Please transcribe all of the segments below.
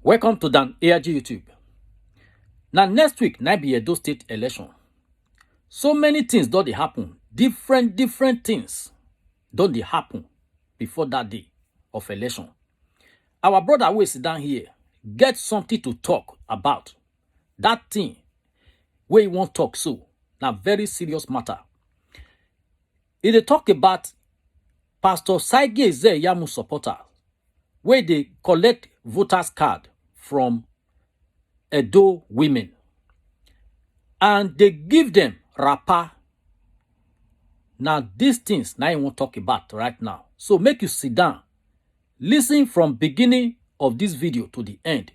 Welcome to Dan ARG YouTube. Now next week, na be Edo State election. So many things don't they happen. Different things don't they happen before that day of election. Our brother will sit down here, get something to talk about. That thing where you want talk so. Now very serious matter. If they talk about Pastor Saige Yamu supporter, where they collect voters card from Edo women, and they give them wrapper. Now these things now you won't talk about right now. So make you sit down, listen from beginning of this video to the end,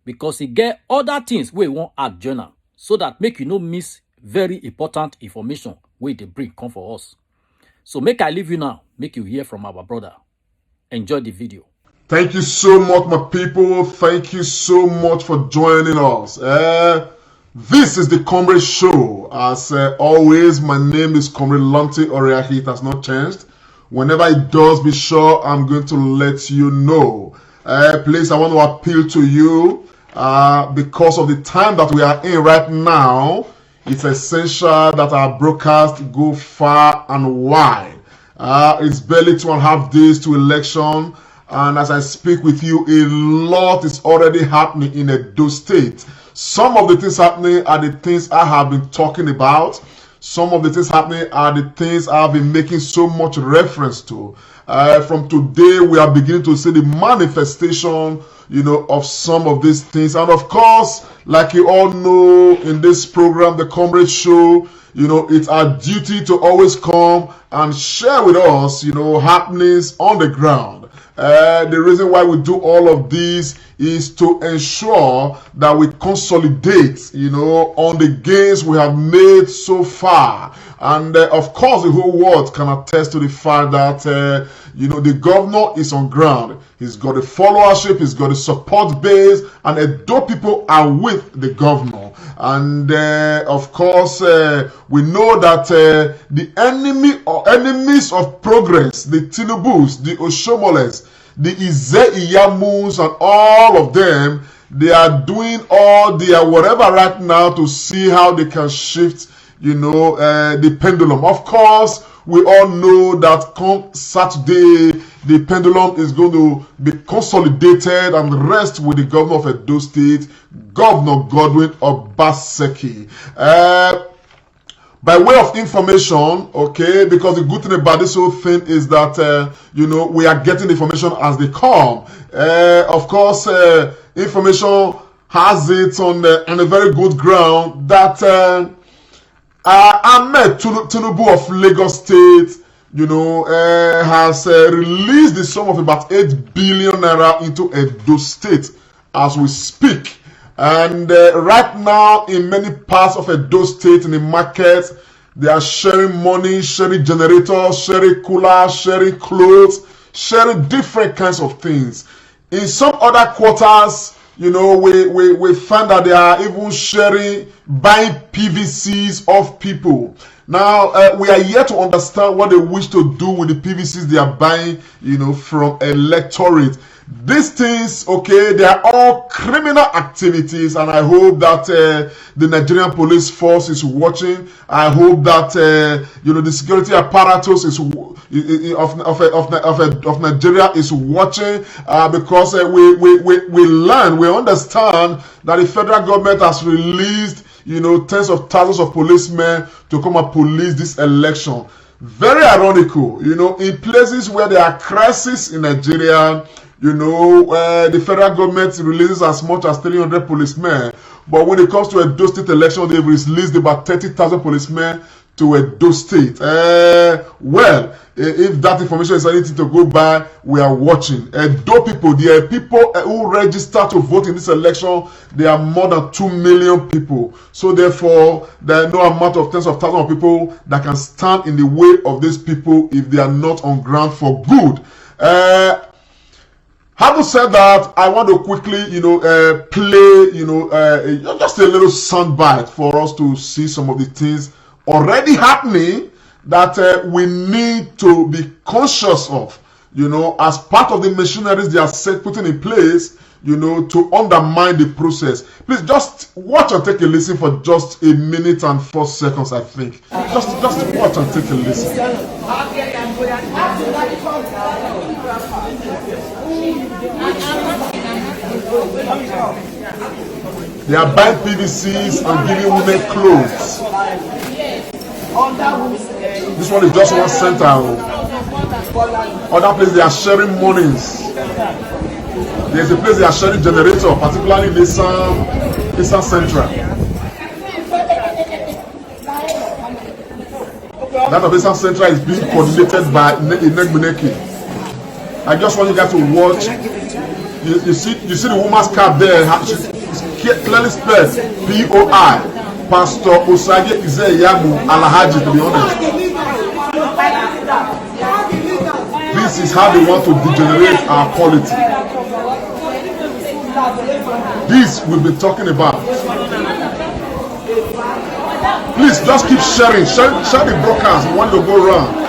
because you get other things where you won't add journal, so that make you no miss very important information where they bring come for us. So make I leave you now, make you hear from our brother. Enjoy the video. Thank you so much, my people. Thank you so much for joining us. This is the Comrade Show. As always, my name is Comrade Lanti Oriahi. It has not changed. Whenever it does, be sure I'm going to let you know. Please, I want to appeal to you because of the time that we are in right now. It's essential that our broadcast go far and wide. It's barely 2.5 days to election. And as I speak with you, a lot is already happening in Edo State. Some of the things happening are the things I have been talking about. Some of the things happening are the things I've been making so much reference to. From today, we are beginning to see the manifestation, of some of these things. And of course, like you all know, in this program, the Comrade Show, it's our duty to always come and share with us, happenings on the ground. The reason why we do all of this is to ensure that we consolidate, on the gains we have made so far. And of course, the whole world can attest to the fact that, the governor is on ground. He's got a followership, he's got a support base, and Edo people are with the governor. And of course, we know that the enemies of progress, the Tinubus, the Oshomoles, the Iyamus, and all of them, they are doing all their whatever right now to see how they can shift, the pendulum. Of course, we all know that come Saturday, the pendulum is going to be consolidated and rest with the governor of Edo State, Governor Godwin Obaseki. By way of information, okay, because the good thing about this whole thing is that, we are getting information as they come. Of course, information has it on a very good ground that Ahmed Tinubu of Lagos State, has released the sum of about 8 billion naira into Edo State as we speak. And right now, in many parts of Edo State, in the market, they are sharing money, sharing generators, sharing coolers, sharing clothes, sharing different kinds of things. In some other quarters, we find that they are even buying PVCs of people. Now, we are yet to understand what they wish to do with the PVCs they are buying, from electorate. These things, okay, they are all criminal activities, and I hope that the Nigerian police force is watching. I hope that the security apparatus of Nigeria is watching, because we understand that the federal government has released tens of thousands of policemen to come and police this election. Very ironical, in places where there are crises in Nigeria. The federal government releases as much as 300 policemen, but when it comes to Edo State election, they've released about 30,000 policemen to Edo State. Well, if that information is anything to go by, we are watching. Edo people, there are people who register to vote in this election. There are more than 2 million people. So therefore, there are no amount of tens of thousands of people that can stand in the way of these people if they are not on ground for good. Having said that, I want to quickly, play, just a little soundbite for us to see some of the things already happening that we need to be conscious of, as part of the machineries they are putting in place, to undermine the process. Please just watch and take a listen for just a minute and 4 seconds, I think. Just watch and take a listen. They are buying PVCs and giving women clothes. This one is just one center. Other place they are sharing monies. There's a place they are sharing generator, particularly Nissan Central. That of Nissan Central is being coordinated by Inegmuneki. I just want you guys to watch. You see the woman's cap there. She's clearly spelled POI. Pastor Osage Izeyamu Alahaji, to be honest. This is how they want to degenerate our polity. This we've been talking about. Please just keep sharing. Share the broadcast. We want to go around.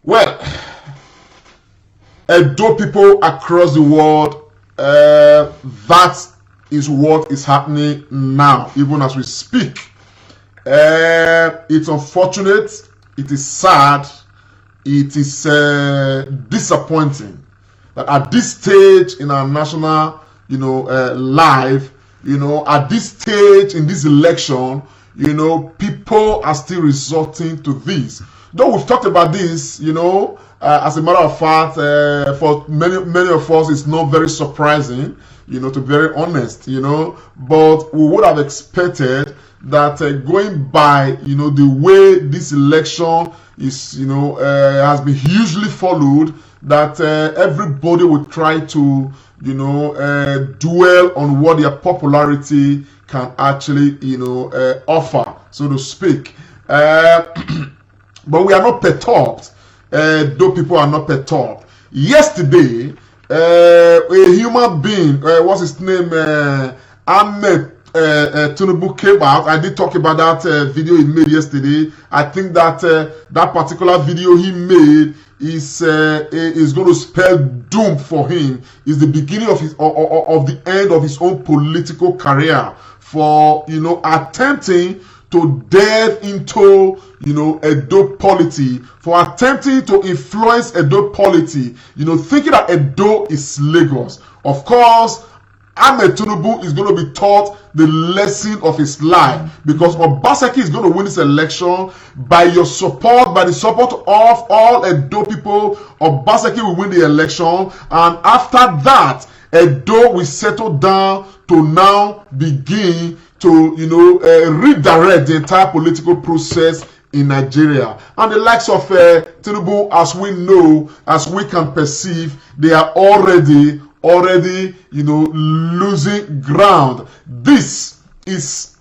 Well, Edo people across the world, that is what is happening now, even as we speak. It's unfortunate, it is sad, it is disappointing that at this stage in our national, life, at this stage in this election, people are still resorting to this. Though we've talked about this, as a matter of fact, for many of us, it's not very surprising, to be very honest, but we would have expected that going by, the way this election is, has been hugely followed, that everybody would try to, dwell on what their popularity can actually, offer, so to speak. But we are not perturbed, though people are not perturbed. Yesterday, a human being, what's his name, Ahmed Tinubu came out. I did talk about that video he made yesterday. I think that that particular video he made is going to spell doom for him. It's the beginning of the end of his own political career for attempting to delve into Edo polity, for attempting to influence Edo polity, thinking that Edo is Lagos. Of course, Ahmed Tinubu is going to be taught the lesson of his life, because Obaseki is going to win this election by your support, by the support of all Edo people. Obaseki will win the election, and after that, Edo will settle down to now begin to redirect the entire political process in Nigeria. And the likes of Tinubu, as we know, as we can perceive, they are already losing ground. This is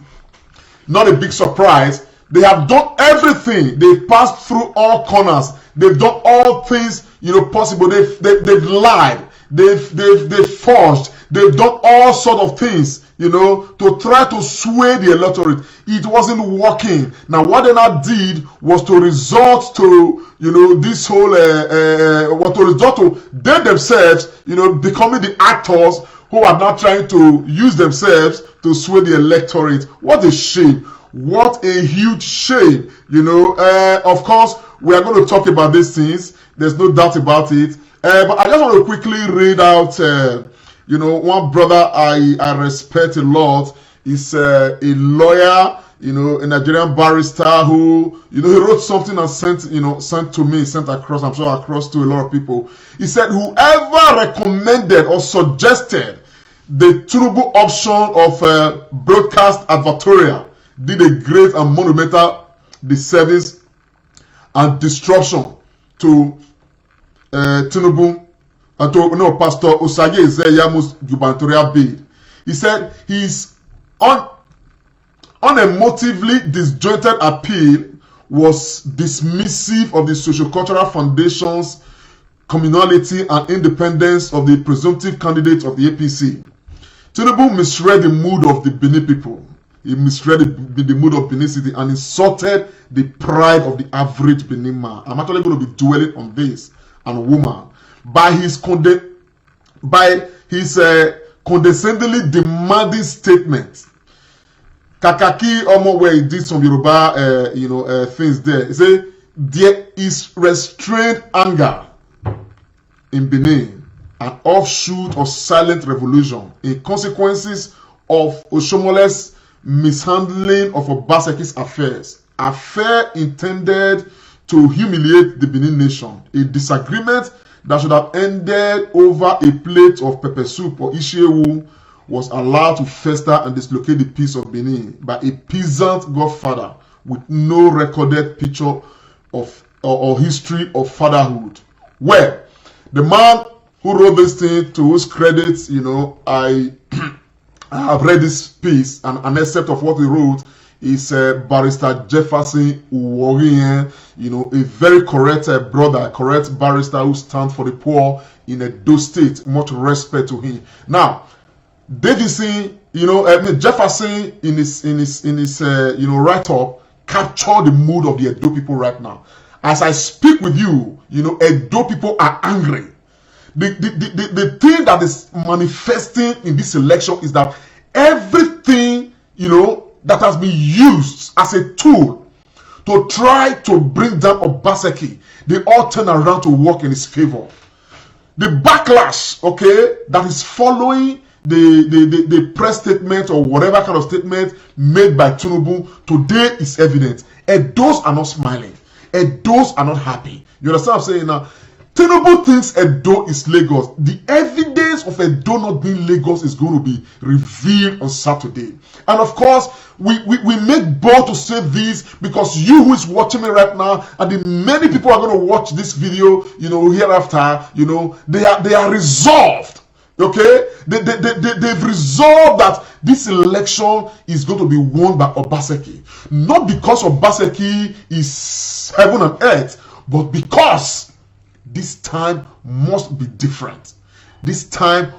not a big surprise. They have done everything. They've passed through all corners. They've done all things possible. They've lied. They've forged. They've done all sort of things, to try to sway the electorate. It wasn't working. Now, what they now did was to resort to, this whole, they themselves, becoming the actors who are now trying to use themselves to sway the electorate. What a shame. What a huge shame. Of course, we are going to talk about these things. There's no doubt about it. But I just want to quickly read out, one brother I respect a lot is a lawyer, a Nigerian barrister who, he wrote something and sent across, I'm sure across to a lot of people. He said, whoever recommended or suggested the Tinubu option of broadcast advertorial did a great and monumental disservice and destruction to Tinubu and to Pastor Osage Izeyamu's gubernatorial bid. He said his unemotively disjointed appeal was dismissive of the socio-cultural foundations, communality, and independence of the presumptive candidates of the APC. Tinubu misread the mood of the Benin people. he misread the mood of Benin City and insulted the pride of the average Benin man. I'm actually going to be dwelling on this and woman by his condescendingly demanding statement. Kakaki Omo, where he did some Yoruba things there. He said there is restrained anger in Benin, an offshoot of silent revolution in consequences of Oshomole's mishandling of Obaseki's affairs. Affair intended to humiliate the Benin nation. A disagreement that should have ended over a plate of pepper soup or ishewu was allowed to fester and dislocate the peace of Benin by a peasant godfather with no recorded picture of or history of fatherhood. Well, the man who wrote this thing, to whose credit, I have read this piece, and an excerpt of what he wrote is Barrister Jefferson Uworien, a very correct brother, correct barrister who stands for the poor in Edo State. Much respect to him. Now, Davidson, Jefferson in his write-up captured the mood of the Edo people right now. As I speak with you, Edo people are angry. The thing that is manifesting in this election is that everything, that has been used as a tool to try to bring down Obaseki, they all turn around to work in his favor. The backlash, that is following the press statement or whatever kind of statement made by Tinubu today is evident. Edos are not smiling. Edos are not happy. You understand what I'm saying now? Tinubu thinks Edo is Lagos. The evidence of Edo not being Lagos is going to be revealed on Saturday. And of course, we make bold to say this because you who is watching me right now, and the many people are going to watch this video, hereafter, they are resolved. Okay? They've resolved that this election is going to be won by Obaseki. Not because Obaseki is heaven and earth, but because this time must be different. This time,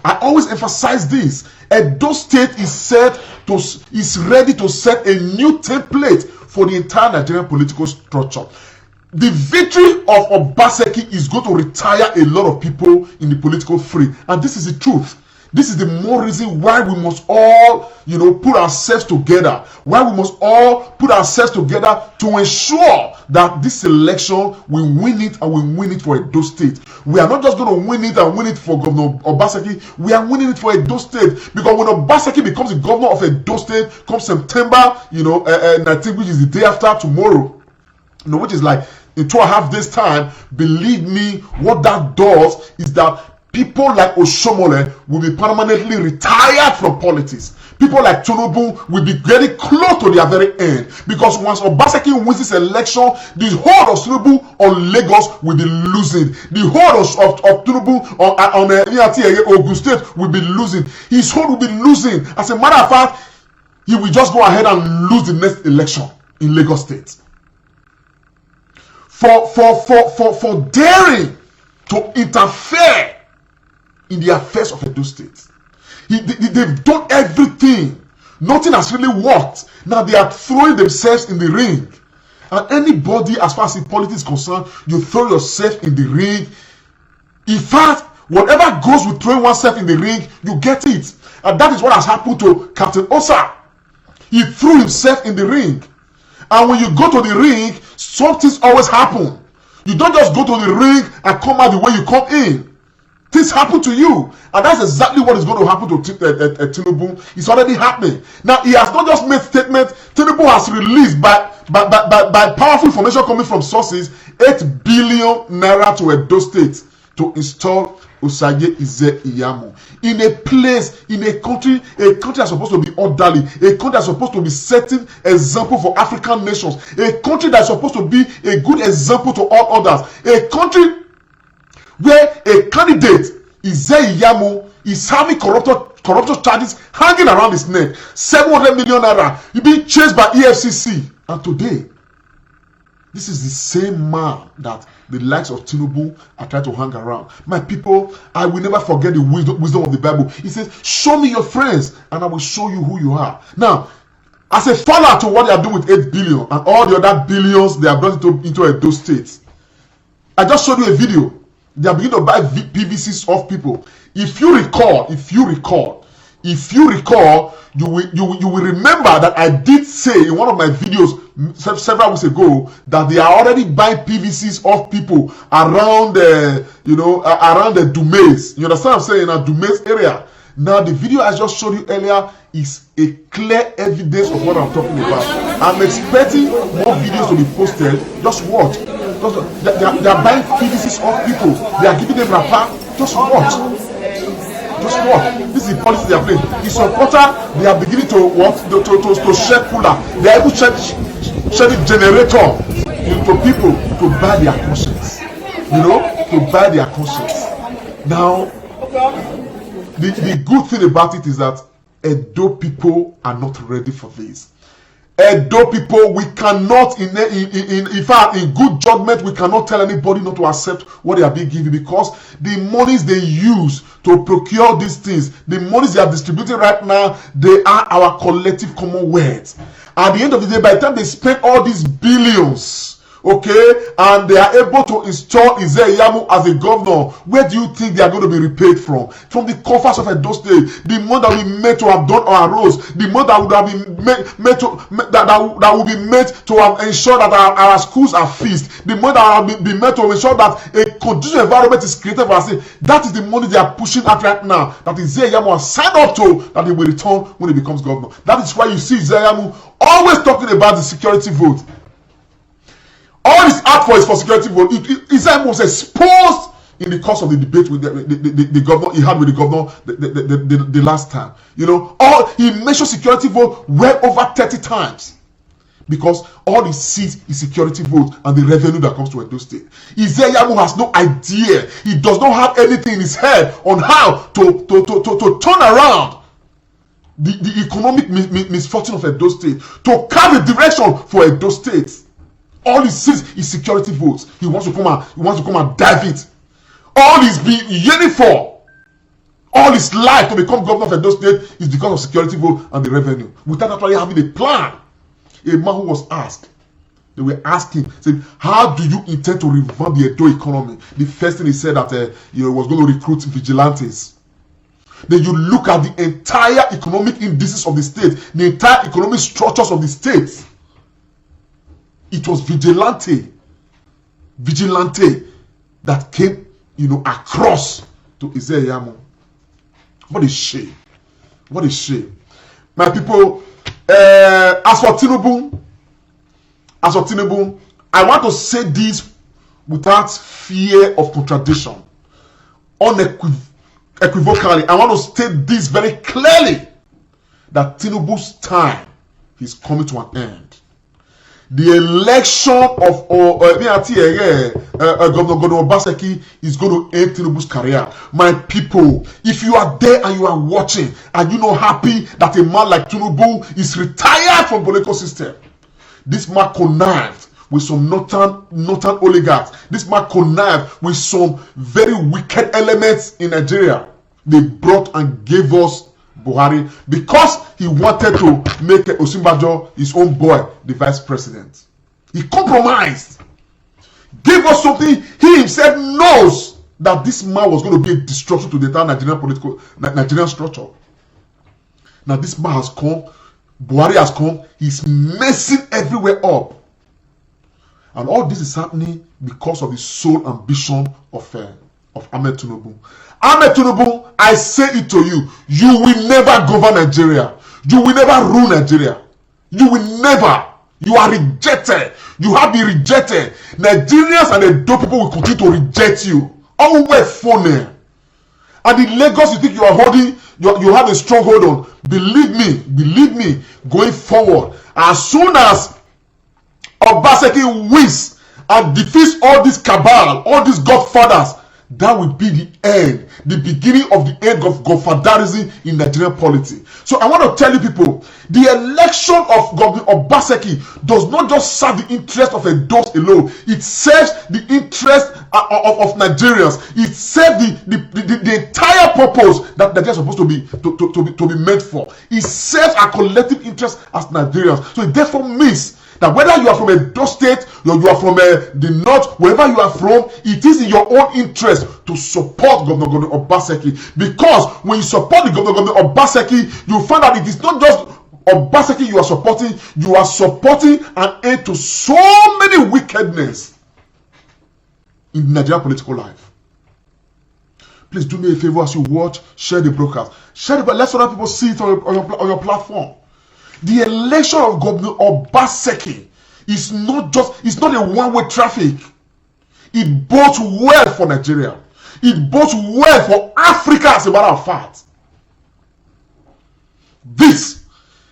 I always emphasize this. Edo State is ready to set a new template for the entire Nigerian political structure. The victory of Obaseki is going to retire a lot of people in the political fray, and this is the truth. This is the more reason why we must all, put ourselves together. Why we must all put ourselves together to ensure that this election, we win it, and we win it for Edo State. We are not just going to win it and win it for Governor Obaseki. We are winning it for Edo State, because when Obaseki becomes the governor of Edo State, come September, 19, which is the day after tomorrow, which is like in 2.5 days time, believe me, what that does is that people like Oshomole will be permanently retired from politics. People like Tinubu will be getting close to their very end, because once Obaseki wins this election, the hold of Tinubu on Lagos will be losing. The hold of Tinubu on Ogun State will be losing. His hold will be losing. As a matter of fact, he will just go ahead and lose the next election in Lagos State. For daring to interfere in the affairs of Edo State. They've done everything. Nothing has really worked. Now they are throwing themselves in the ring. And anybody, as far as the politics is concerned, you throw yourself in the ring. In fact, whatever goes with throwing oneself in the ring, you get it. And that is what has happened to Captain Osa. He threw himself in the ring. And when you go to the ring, something's always happen. You don't just go to the ring and come out the way you come in. Things happen to you, and that's exactly what is going to happen to Tinubu. It's already happening. Now, he has not just made statement. Tinubu has released by powerful information coming from sources 8 billion naira to Edo State to install Osagie Ize Iyamu in a place, in a country that's supposed to be orderly, a country that's supposed to be setting example for African nations, a country that's supposed to be a good example to all others, a country where a candidate, Ize Iyamu, is having corruption charges hanging around his neck. 700 million naira. He's being chased by EFCC. And today, this is the same man that the likes of Tinubu are trying to hang around. My people, I will never forget the wisdom of the Bible. It says, show me your friends, and I will show you who you are. Now, as a follow to what they are doing with 8 billion and all the other billions they have brought into Edo State. I just showed you a video. They are beginning to buy PVCs off people. If you recall, you will remember that I did say in one of my videos several weeks ago that they are already buying PVCs off people around around the Dumaze. You understand what I'm saying? In a Dumaze area. Now the video I just showed you earlier is a clear evidence of what I'm talking about. I'm expecting more videos to be posted. Just watch. They are buying PVCs off people. They are giving them wrapper. Just watch. Just watch. This is the policy they are playing. The supporter, they are beginning to what? To share cooler. They are able to share the generator to people to buy their conscience. To buy their conscience. Now, the good thing about it is that Edo people are not ready for this. Edo people, we cannot, in fact, in good judgment, we cannot tell anybody not to accept what they are being given, because the monies they use to procure these things, the monies they are distributing right now, they are our collective commonwealth. At the end of the day, by the time they spend all these billions, okay, and they are able to install Isaiah Yamu as a governor, where do you think they are going to be repaid from? From the coffers of Edo State. The money that we made to have done our roads, the money that would have been made that will be made to have ensured that our schools are feast, the money that will be made to ensure that a conducive environment is created for us. That is the money they are pushing out right now, that Isaiah Yamu has signed up to, that he will return when he becomes governor. That is why you see Isaiah Yamu always talking about the security vote. All this act for is for security vote. Isaiah was exposed in the course of the debate with the governor he had with the governor the last time. He mentioned security vote well over 30 times, because all he sees is security vote and the revenue that comes to Edo State. Isaiah Yamu has no idea. He does not have anything in his head on how to turn around the economic misfortune of Edo State, to carve a direction for Edo State. All he sees is security votes. He wants to come and dive it. All he's been yearning for, all his life to become governor of Edo State, is because of security vote and the revenue, without actually having a plan. A man who was asked, they were asking, said, how do you intend to revamp the Edo economy? The first thing he said that he was going to recruit vigilantes. Then you look at the entire economic indices of the state, the entire economic structures of the state. It was vigilante that came, across to Isaiah Yamu. What a shame. What a shame. My people, as for Tinubu, I want to say this without fear of contradiction. Unequivocally, I want to state this very clearly, that Tinubu's time is coming to an end. The election of Governor Obaseki is going to end Tinubu's career. My people, if you are there and you are watching, and you not happy that a man like Tinubu is retired from the political system, this man connived with some northern oligarchs. This man connived with some very wicked elements in Nigeria. They brought and gave us Buhari because he wanted to make Osinbajo, his own boy, the vice president. He compromised. Gave us something he himself knows that this man was going to be a disruption to the entire Nigerian structure. Now this man has come, Buhari has come, he's messing everywhere up. And all this is happening because of the sole ambition of Ahmed Tinubu. Ahmed Tinubu, I say it to you, you will never govern Nigeria. You will never rule Nigeria. You will never. You are rejected. You have been rejected. Nigerians and the dope people will continue to reject you. Always phony. And the Lagos you think you are holding, you have a stronghold on. Believe me, going forward, as soon as Obaseki wins and defeats all this cabal, all these godfathers that will be the end, the beginning of the end of godfatherism in Nigerian politics. So I want to tell you people, the election of Governor Obaseki does not just serve the interest of Edo alone. It serves the interest of Nigerians. It serves the entire purpose that Nigeria is supposed to be meant for. It serves our collective interest as Nigerians. So it therefore means that whether you are from Edo State or you are from the north, wherever you are from, it is in your own interest to support Governor Obaseki. Because when you support the Governor Obaseki, you find that it is not just Obaseki you are supporting an end to so many wickedness in Nigerian political life. Please do me a favor as you watch, share the broadcast. Share it, let other people see it on your platform. The election of Governor Obaseki is not a one-way traffic. It bodes well for Nigeria. It bodes well for Africa, as a matter of fact. This,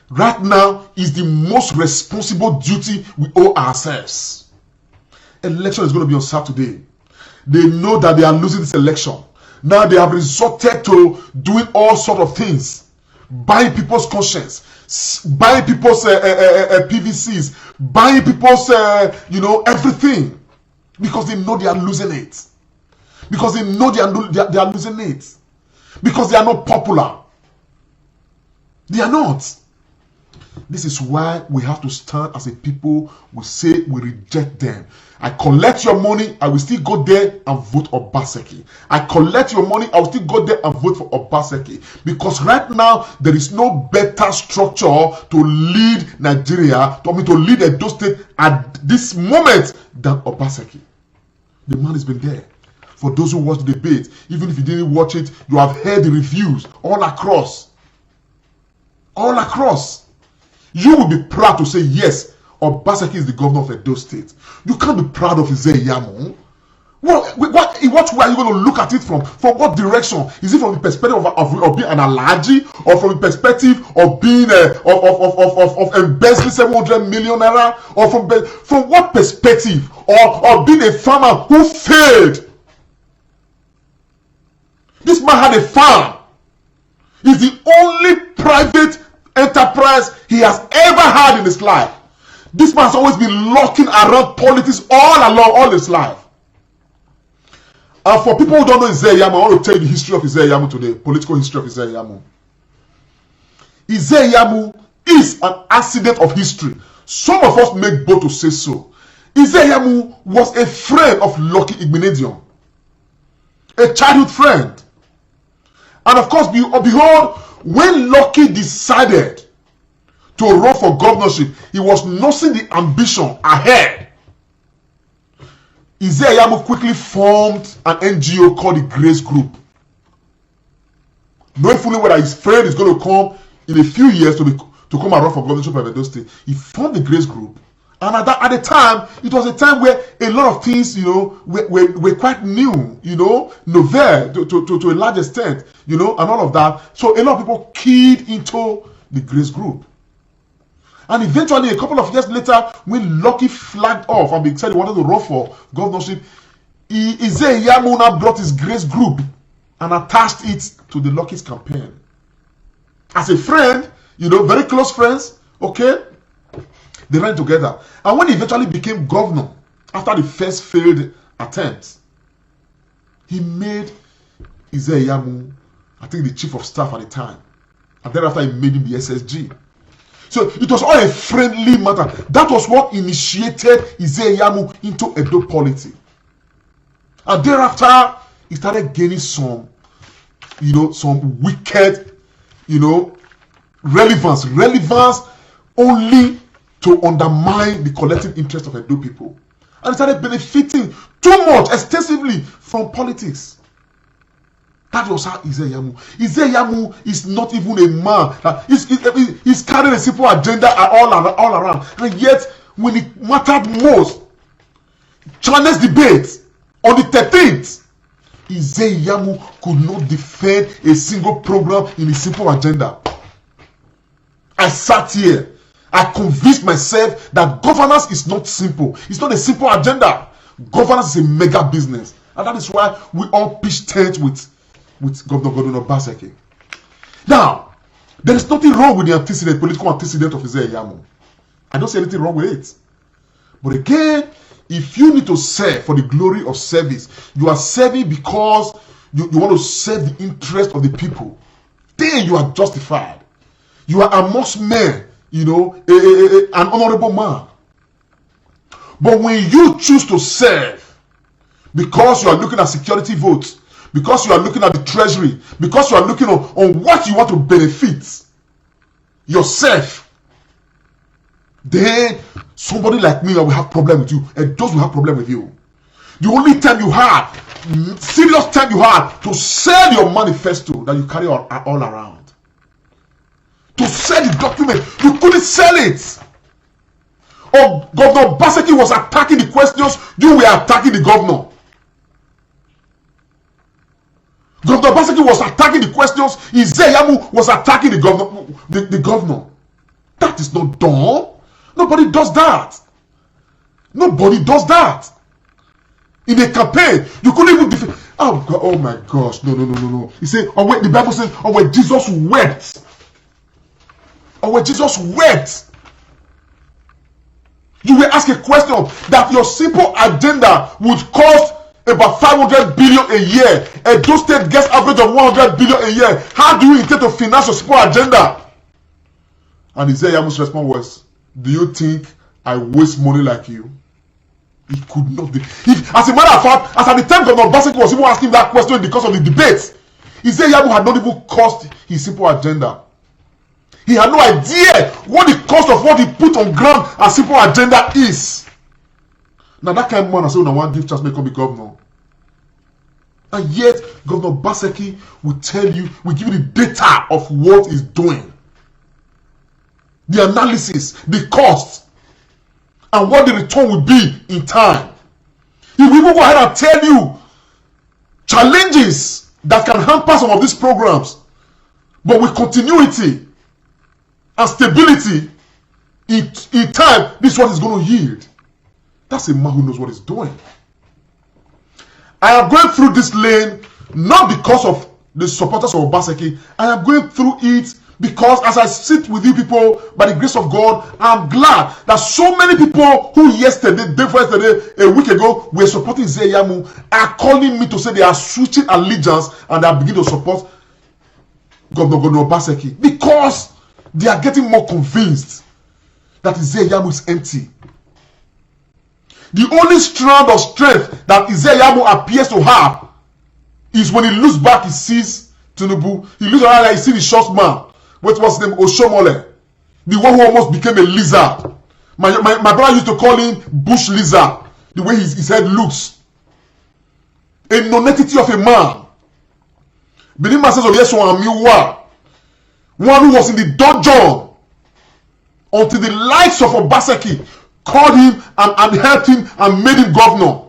right now, is the most responsible duty we owe ourselves. Election is going to be on Saturday. They know that they are losing this election. Now they have resorted to doing all sorts of things. Buying people's conscience. Buying people's PVCs. Buying people's, everything. Because they know they are losing it. Because they know they are losing it. Because they are not popular. They are not. This is why we have to stand as a people. We say we reject them. I collect your money, I will still go there and vote Obaseki. I collect your money, I will still go there and vote for Obaseki. Because right now, there is no better structure to lead Nigeria, to lead Edo State at this moment than Obaseki. The man has been there. For those who watch the debate, even if you didn't watch it, you have heard the reviews all across. All across. You will be proud to say, yes, Obaseki is the governor of Edo State. You can't be proud of Ize-Iyamu. What way are you going to look at it from? From what direction? Is it from the perspective of being an Alhaji, or from the perspective of being of embezzling 700 million naira, or from what perspective? Or being a farmer who failed? This man had a farm. It's the only private enterprise he has ever had in his life. This man has always been lurking around politics all along, all his life. And for people who don't know Ize-Iyamu, I want to tell you the history of Ize-Iyamu today, political history of Ize-Iyamu. Ize-Iyamu is an accident of history. Some of us make bold to say so. Ize-Iyamu was a friend of Lucky Igbenedion, a childhood friend. And of course, behold, when Lucky decided to run for governorship, he was nursing the ambition ahead. Ize-Iyamu quickly formed an NGO called the Grace Group, knowing fully well that his friend is going to come in a few years to come and run for governorship of Edo State. He formed the Grace Group, and at the time, it was a time where a lot of things, were quite new, novel to a large extent, and all of that. So a lot of people keyed into the Grace Group. And eventually, a couple of years later, when Lucky flagged off and he said he wanted to run for governorship, Ize-Iyamu now brought his Grace Group and attached it to the Lucky's campaign. As a friend, very close friends, okay? They ran together. And when he eventually became governor, after the first failed attempt, he made Ize-Iyamu, I think, the chief of staff at the time. And thereafter, he made him the SSG. So it was all a friendly matter. That was what initiated Ize-Iyamu into Edo politics. And thereafter, he started gaining some wicked, relevance. Relevance only to undermine the collective interest of Edo people. And he started benefiting too much, extensively, from politics. That was how Ize-Iyamu. Ize-Iyamu is not even a man. He's carrying a simple agenda all around. And yet, when it mattered most, Chinese debate on the 13th, Ize-Iyamu could not defend a single program in a simple agenda. I sat here. I convinced myself that governance is not simple. It's not a simple agenda. Governance is a mega business. And that is why we all pitch tent with Governor Godwin Obaseki. Now, there is nothing wrong with the antecedent, political antecedent of Isaiah Yamu. I don't see anything wrong with it. But again, if you need to serve for the glory of service, you are serving because you want to serve the interest of the people, then you are justified. You are amongst men, an honorable man. But when you choose to serve because you are looking at security votes, because you are looking at the treasury, because you are looking on what you want to benefit yourself, then somebody like me will have problem with you, and those will have problem with you. The only time you have, serious time you have to sell your manifesto that you carry all around, to sell the document, you couldn't sell it. Or Governor Obaseki was attacking the questions, you were attacking the governor. Governor Obaseki was attacking the questions, Isaiah Yamu was attacking the governor. That is not done. Nobody does that. Nobody does that. In a campaign, you couldn't even defend. Oh my gosh, no. He said, the Bible says, when Jesus wept. When Jesus wept. You will ask a question that your simple agenda would cost about 500 billion a year. And those states gets average of 100 billion a year. How do you intend to finance your simple agenda? And Isaiah Yamu's response was, do you think I waste money like you? He could not be. As a matter of fact, as at the time Governor Obaseki was even asking that question because of the debate, Isaiah Yamu had not even cost his simple agenda. He had no idea what the cost of what he put on ground as simple agenda is. Now that kind of man, I say, one give chance may come be governor. And yet, Governor Obaseki will tell you, will give you the data of what he's doing. The analysis, the cost, and what the return will be in time. He will even go ahead and tell you challenges that can hamper some of these programs. But with continuity and stability, in time, this is what is going to yield. That's a man who knows what he's doing. I am going through this lane not because of the supporters of Obaseki. I am going through it because as I sit with you people, by the grace of God, I'm glad that so many people who yesterday, day before yesterday, a week ago, were supporting Isaiah Yamu are calling me to say they are switching allegiance and they are beginning to support Governor Obaseki because they are getting more convinced that Isaiah Yamu is empty. The only strand of strength that Isaiah Yamu appears to have is when he looks back, he sees Tinubu. He looks around and he sees the short man. What was his name? Oshomole. The one who almost became a lizard. My brother used to call him bush lizard. The way his head looks. A non-entity of a man. Benima says of Yeshua Amiwa. One who was in the dungeon until the likes of Obaseki called him and helped him and made him governor.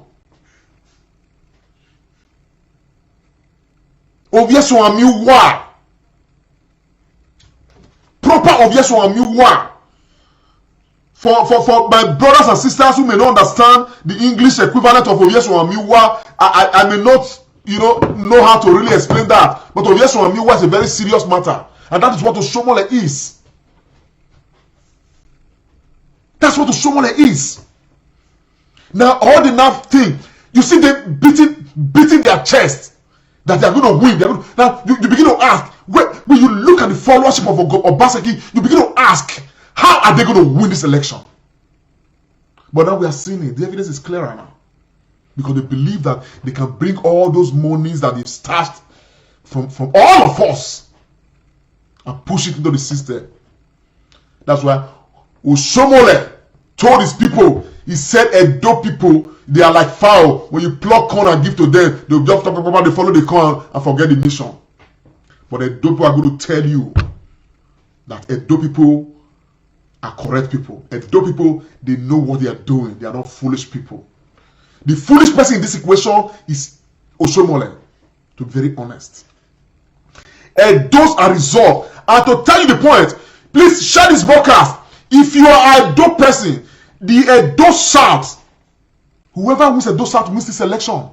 Ovieso Amiwa. Proper Ovieso Amiwa. For my brothers and sisters who may not understand the English equivalent of Ovieso Amiwa, I may not know how to really explain that. But Ovieso Amiwa is a very serious matter. And that is what Oshomole is. That's what Oshomole is. Now, all the enough thing, you see them beating their chest that they are going to win. Now, you begin to ask, when you look at the followership of Obaseki, you begin to ask, how are they going to win this election? But now we are seeing it. The evidence is clearer now. Because they believe that they can bring all those monies that they've stashed from all of us and push it into the system. That's why Oshomole told his people, he said, Edo people, they are like fowl. When you pluck corn and give to them, they'll just talk about, they follow the corn and forget the mission. But Edo people are going to tell you that Edo people are correct people. Edo people, they know what they are doing. They are not foolish people. The foolish person in this equation is Oshomole, to be very honest. Edos are resolved. And to tell you the point, please share this broadcast. If you are a Edo person, the Edo South, whoever wins Edo South wins this election.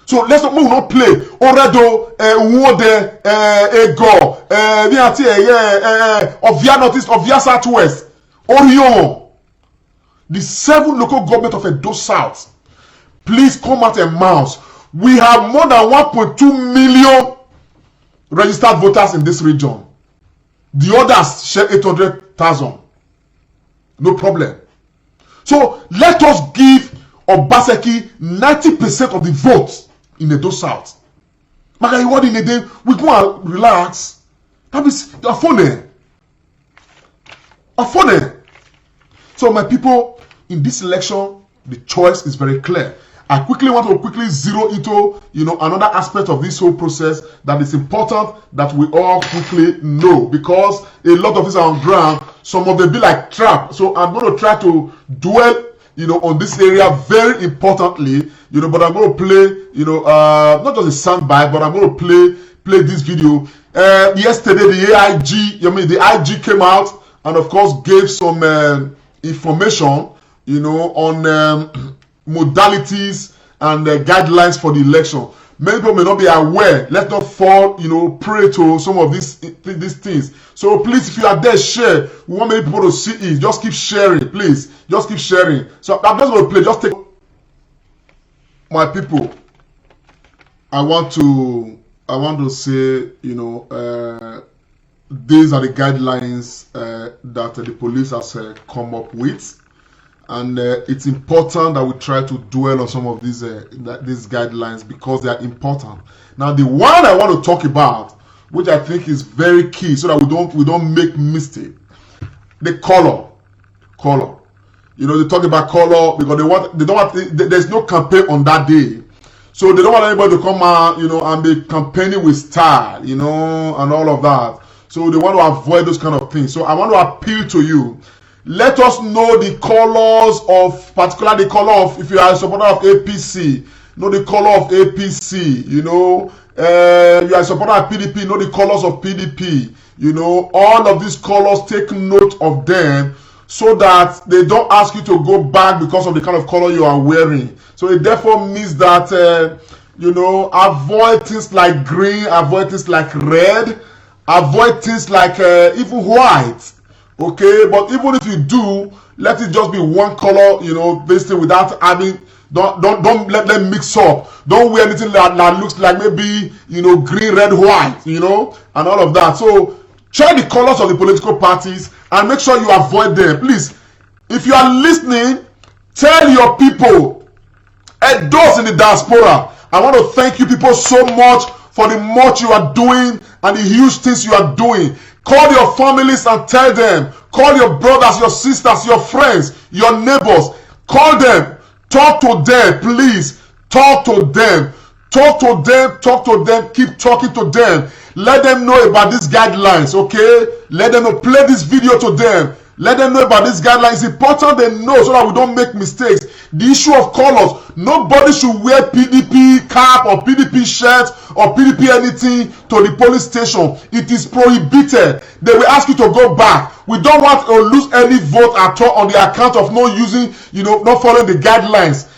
So let's not, we will not play. Oredo, Wode, Ego, Ovia Northeast, Ovia Southwest, Orion. The 7 local government of Edo South. Please come out and mouse. We have more than 1.2 million registered voters in this region. The others share 800,000. No problem. So let us give Obaseki 90% of the votes in Edo South. Maga, what in a day, we go and relax. That is a funny. A funny. So my people, in this election, the choice is very clear. I quickly want to zero into, another aspect of this whole process that is important that we all quickly know, because a lot of this are on ground. Some of them be like trap. So I'm going to try to dwell, on this area very importantly, but I'm going to play, not just a soundbite, but I'm going to play this video. Yesterday, the IG came out and of course gave some information, on modalities and guidelines for the election. Many people may not be aware. Let's not fall, prey to some of these things. So please, if you are there, share. We want many people to see it. Just keep sharing, please. Just keep sharing. So I'm just going to play. Just take my people. I want to say, these are the guidelines that the police has come up with. And it's important that we try to dwell on some of these guidelines because they are important. Now, the one I want to talk about, which I think is very key, so that we don't make mistake, the color. They talk about color because there's no campaign on that day, so they don't want anybody to come out, and be campaigning with style, and all of that. So they want to avoid those kind of things. So I want to appeal to you. Let us know the colors of, particularly the color of, if you are a supporter of APC, know the color of APC, you are a supporter of PDP, know the colors of PDP, all of these colors, take note of them so that they don't ask you to go back because of the kind of color you are wearing. So it therefore means that, avoid things like green, avoid things like red, avoid things like even white. Okay, but even if you do, let it just be one color, this thing, without having, don't let them mix up. Don't wear anything that looks like maybe, green, red, white, and all of that. So check the colors of the political parties and make sure you avoid them. Please, if you are listening, tell your people, and those in the diaspora, I want to thank you people so much for the much you are doing and the huge things you are doing. Call your families and tell them. Call your brothers, your sisters, your friends, your neighbors. Call them. Talk to them, please. Talk to them. Talk to them. Talk to them. Keep talking to them. Let them know about these guidelines, okay? Let them know. Play this video to them. Let them know about these guidelines. It's important they know so that we don't make mistakes. The issue of colors. Nobody should wear PDP cap or PDP shirt or PDP anything to the police station. It is prohibited. They will ask you to go back. We don't want to lose any vote at all on the account of not using, not following the guidelines.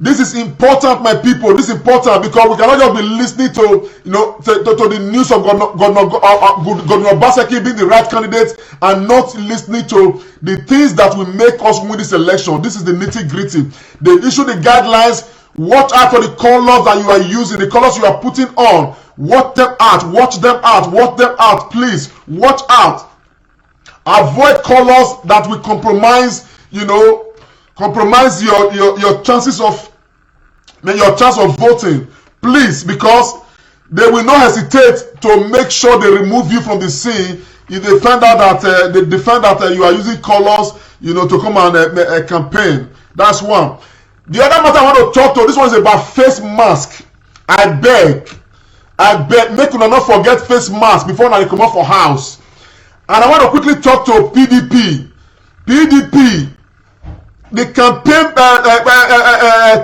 This is important, my people. This is important because we cannot just be listening to, to the news of Governor Obaseki being the right candidate and not listening to the things that will make us win this election. This is the nitty-gritty. They issue the guidelines. Watch out for the colors that you are using, the colors you are putting on. Watch them out. Watch them out. Watch them out. Please, watch out. Avoid colors that will compromise, compromise your chances of your chance of voting, please, because they will not hesitate to make sure they remove you from the scene if they find out that you are using colors, to come and campaign. That's one. The other matter I want to talk to, this one is about face mask. I beg, make you not forget face mask before they come out for house. And I want to quickly talk to PDP. The campaign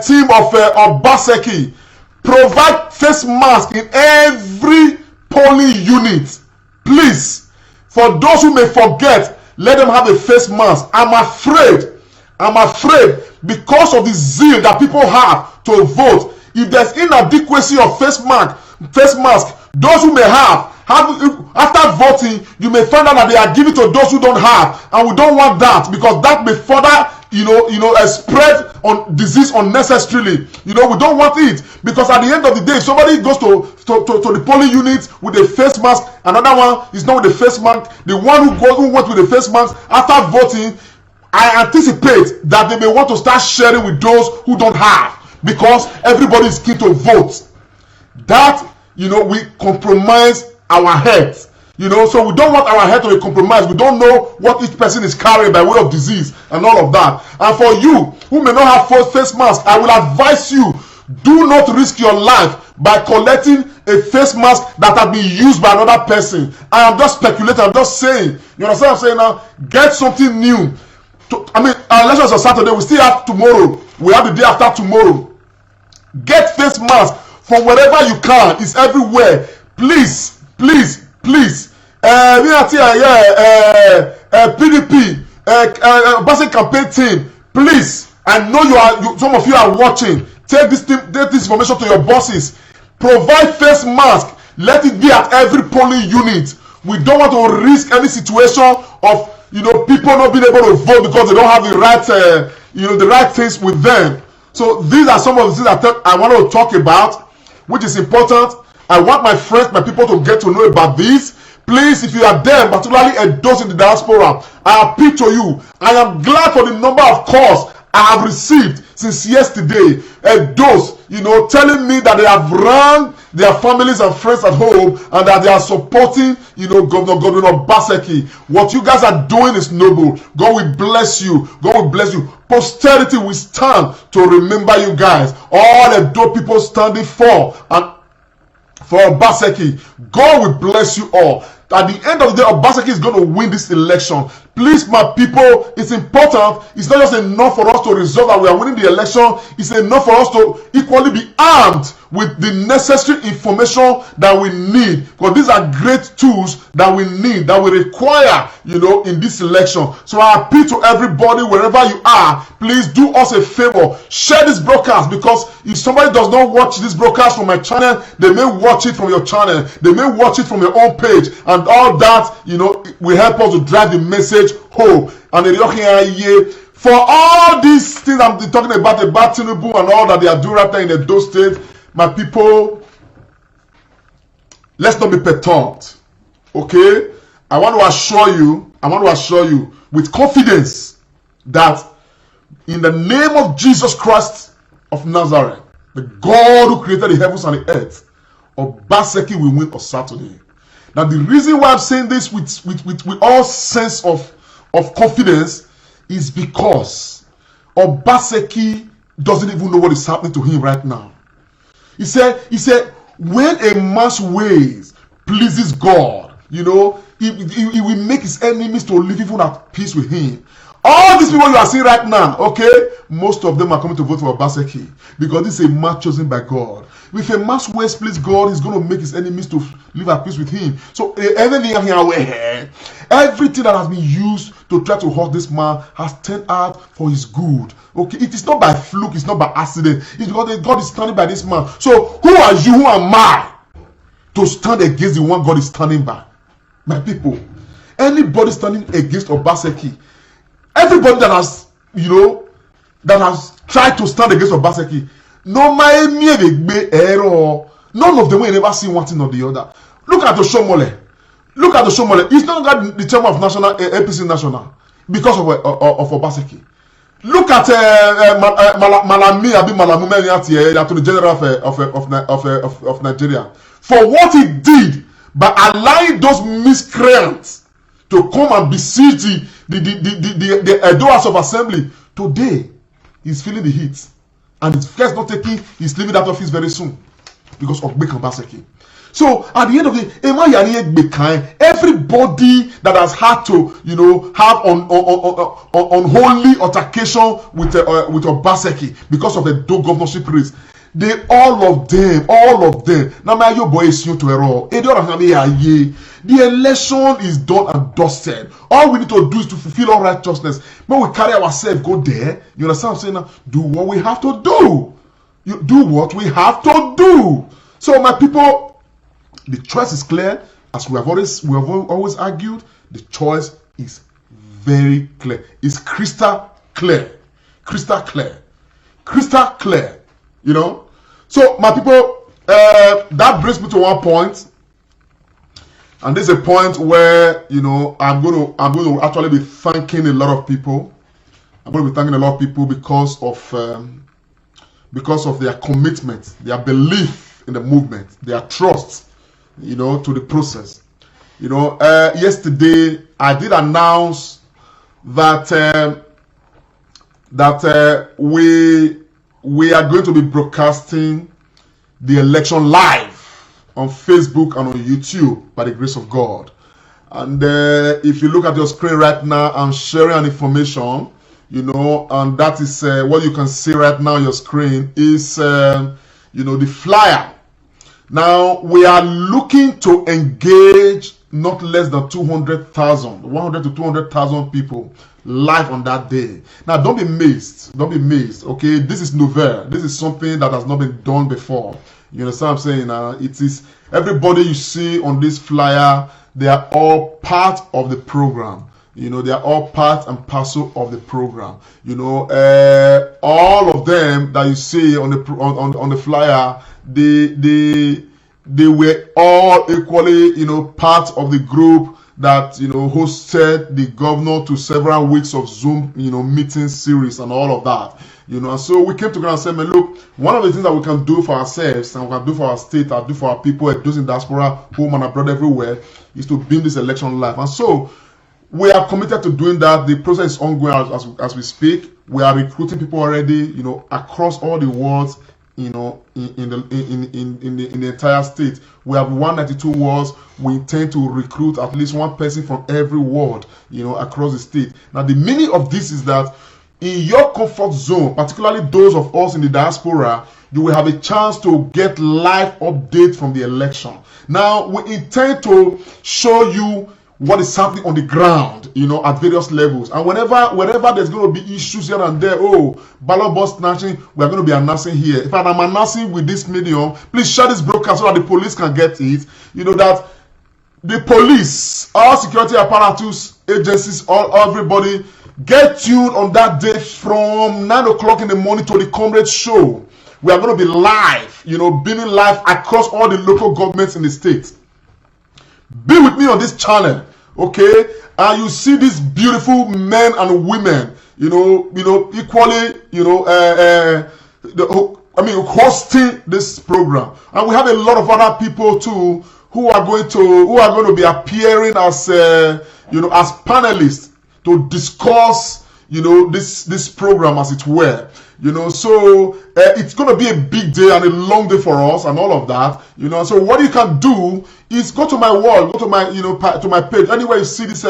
team of Obaseki, provide face mask in every polling unit. Please, for those who may forget, let them have a face mask. I'm afraid because of the zeal that people have to vote, if there's inadequacy of face mask, those who may have after voting, you may find out that they are giving to those who don't have, and we don't want that, because that may further spread on disease unnecessarily. We don't want it, because at the end of the day, if somebody goes to the polling unit with a face mask, another one is not with a face mask, the one who went with a face mask after voting, I anticipate that they may want to start sharing with those who don't have, because everybody is keen to vote. That we compromise our health. So we don't want our health to be compromised. We don't know what each person is carrying by way of disease and all of that. And for you who may not have face mask, I will advise you, do not risk your life by collecting a face mask that has been used by another person. I am just speculating. I'm just saying. You understand what I'm saying now? Get something new. Our elections on Saturday. We still have tomorrow. We have the day after tomorrow. Get face mask from wherever you can. It's everywhere. Please. PDP, Bassett campaign team. Please, I know some of you are watching. Take this information to your bosses. Provide face mask. Let it be at every polling unit. We don't want to risk any situation of people not being able to vote because they don't have the right the right things with them. So these are some of the things that I want to talk about, which is important. I want my friends, my people to get to know about this. Please, if you are there, particularly those in the diaspora, I appeal to you. I am glad for the number of calls I have received since yesterday. Those, telling me that they have run their families and friends at home and that they are supporting, Governor Obaseki. What you guys are doing is noble. God will bless you. God will bless you. Posterity will stand to remember you guys. All the dope people standing for Obaseki. God will bless you all. At the end of the day, Obaseki is going to win this election. Please, my people, it's important. It's not just enough for us to resolve that we are winning the election. It's enough for us to equally be armed with the necessary information that we need. Because these are great tools that we need, that we require, in this election. So I appeal to everybody, wherever you are, please do us a favor. Share this broadcast, because if somebody does not watch this broadcast from my channel, they may watch it from your channel. They may watch it from your own page. And all that, will help us to drive the message home. And for all these things I'm talking about Tinubu and all that they are doing right now in Edo State, my people, let's not be perturbed. Okay? I want to assure you with confidence that in the name of Jesus Christ of Nazareth, the God who created the heavens and the earth, Obaseki will win on Saturday. Now, the reason why I'm saying this with all sense of confidence is because Obaseki doesn't even know what is happening to him right now. He said, when a man's ways pleases God, he will make his enemies to live even at peace with him. All these people you are seeing right now, okay, most of them are coming to vote for Obaseki because this is a man chosen by God. If a man's ways please God, he's going to make his enemies to live at peace with him. So everything that has been used to try to hurt this man has turned out for his good. Okay, it is not by fluke, it's not by accident. It's because God is standing by this man. So who are you? Who am I to stand against the one God is standing by? My people, anybody standing against Obaseki, everybody that has, that has tried to stand against Obaseki, none of them will never see one thing or the other. Look at the Shomole. He's no longer the chairman of national APC National because of Obaseki. Look at Malami Attorney General of Nigeria, for what he did by allowing those miscreants to come and besiege the Edo House of Assembly. Today, he's feeling the heat. And his first not taking, he's leaving that office very soon because of Obaseki. So at the end of the day, everybody that has had to, have unholy altercation with Obaseki because of the governorship race, all of them. Now my your boy is new to error. The election is done and dusted. All we need to do is to fulfill all righteousness. When we carry ourselves, go there. You understand what I'm saying now? Do what we have to do. you do what we have to do. So my people, the choice is clear. As we have always argued, the choice is very clear. It's crystal clear. Crystal clear. Crystal clear. You know? So my people, that brings me to one point. And this is a point where, you know, I'm going to actually be thanking a lot of people. I'm going to be thanking a lot of people because of their commitment, their belief in the movement, their trust, you know, to the process. You know, yesterday I did announce that we are going to be broadcasting the election live on Facebook and on YouTube by the grace of God. And if you look at your screen right now, I'm sharing an information, you know, and that is what you can see right now on your screen is, you know, the flyer. Now, we are looking to engage not less than 200,000, 100 to 200,000 people live on that day. Now, don't be amazed. Don't be amazed, okay? This is novel. This is something that has not been done before. You understand what I'm saying? It is everybody you see on this flyer, they are all part of the program. You know, they are all part and parcel of the program. You know, all of them that you see on the flyer, they were all equally, you know, part of the group that, you know, hosted the governor to several weeks of Zoom, you know, meeting series and all of that. You know, and so we came together and said, man, look, one of the things that we can do for ourselves and we can do for our state and do for our people, those in diaspora, home and abroad, everywhere, is to bring this election live. And so we are committed to doing that. The process is ongoing as we speak. We are recruiting people already, you know, across all the wards, you know, in the entire state. We have 192 wards. We intend to recruit at least one person from every ward, you know, across the state. Now, the meaning of this is that in your comfort zone, particularly those of us in the diaspora, you will have a chance to get live updates from the election. Now, we intend to show you what is happening on the ground, you know, at various levels. And whenever there's going to be issues here and there, ballot box snatching, we're going to be announcing here. If I'm announcing with this medium, please share this broadcast so that the police can get it. You know that the police, all security apparatus, agencies, everybody, get tuned on that day from 9 o'clock in the morning to the Comrade Show. We are going to be live, you know, being live across all the local governments in the state. Be with me on this channel, okay? And you see these beautiful men and women, you know, equally, you know, hosting this program. And we have a lot of other people too who are going to be appearing as, you know, as panelists to discuss, you know, this program as it were. You know, so it's going to be a big day and a long day for us and all of that. You know, so what you can do is go to my wall, go to my, you know, to my page. Anywhere you see this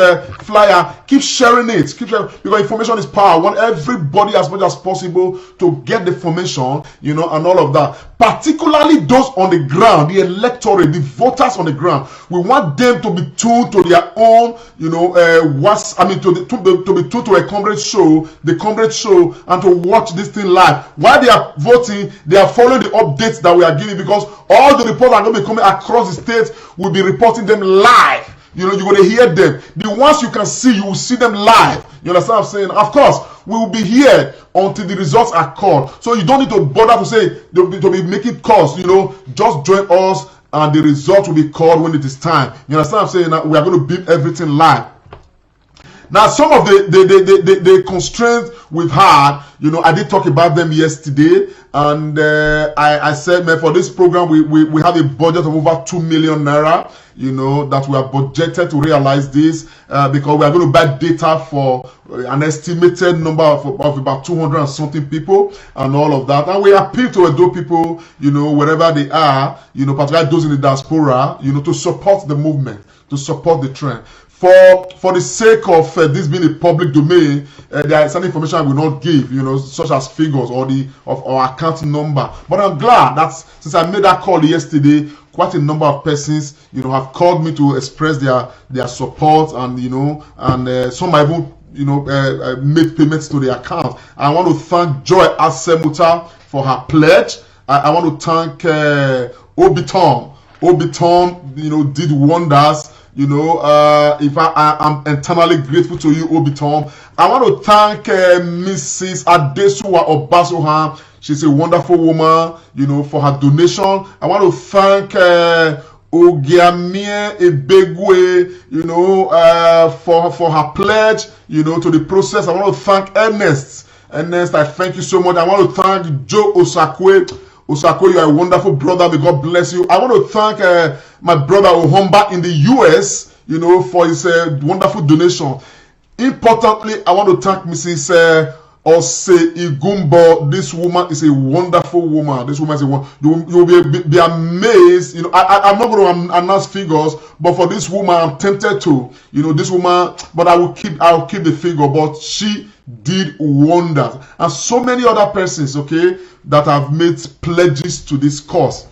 flyer, keep sharing it. Keep sharing, because information is power. I want everybody as much as possible to get the information, you know, and all of that. Particularly those on the ground, the electorate, the voters on the ground. We want them to be tuned to their own, you know, to be tuned to a Comrade Show, the Comrade Show, and to watch this thing live. While they are voting, they are following the updates that we are giving, because all the reports are going to be coming across the state. We'll be reporting them live. You know, you're going to hear them. The ones you can see, you will see them live. You understand what I'm saying? Of course, we will be here until the results are called. So you don't need to bother to say, to be making calls. You know, just join us and the result will be called when it is time. You understand what I'm saying? Now, we are going to beam everything live. Now, some of the constraints we've had, you know, I did talk about them yesterday, and I said, man, for this program, we have a budget of over 2 million naira, you know, that we are budgeted to realize this, because we are going to buy data for an estimated number of about 200 and something people and all of that. And we appeal to Edo people, you know, wherever they are, you know, particularly those in the diaspora, you know, to support the movement, to support the trend. For the sake of this being a public domain, there is some information I will not give, you know, such as figures or our account number. But I'm glad that since I made that call yesterday, quite a number of persons, you know, have called me to express their support, and you know, and some have even, you know, made payments to the account. I want to thank Joy Asemuta for her pledge. I want to thank Obi Tom. Obi Tom, did wonders. If I'm eternally grateful to you, Obi Tom. I want to thank Mrs. Adesuwa Obasohan. She's a wonderful woman, for her donation. I want to thank Ogiamie Ebegwe, for her pledge, to the process. I want to thank Ernest. Ernest, I thank you so much. I want to thank Joe Osakwe. Osako, you are a wonderful brother. May God bless you. I want to thank my brother Ohomba in the US, for his wonderful donation. Importantly, I want to thank Mrs. Ose Igumbo. This woman is a wonderful woman. This woman is a woman. You will be amazed. I'm not going to announce figures, but for this woman, I'm tempted to. This woman, but I'll keep the figure. But she did wonders, and so many other persons, okay, that have made pledges to this cause.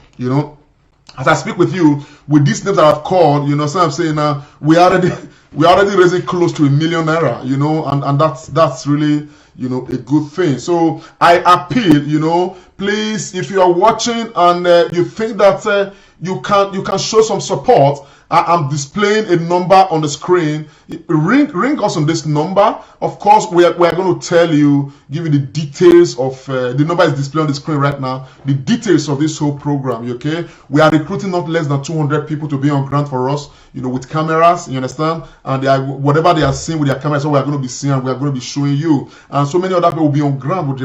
As I speak with you, with these names that I've called, so I'm saying we already raising close to #1 million, and that's really a good thing. So I appeal, please, if you are watching and you think that you can show some support, I'm displaying a number on the screen. Ring us on this number. Of course, we are going to tell you, give you the details of the number is displayed on the screen right now. The details of this whole program. Okay, we are recruiting not less than 200 people to be on ground for us. With cameras. You understand? And whatever they are seeing with their cameras, so we are going to be seeing and we are going to be showing you. And so many other people will be on ground with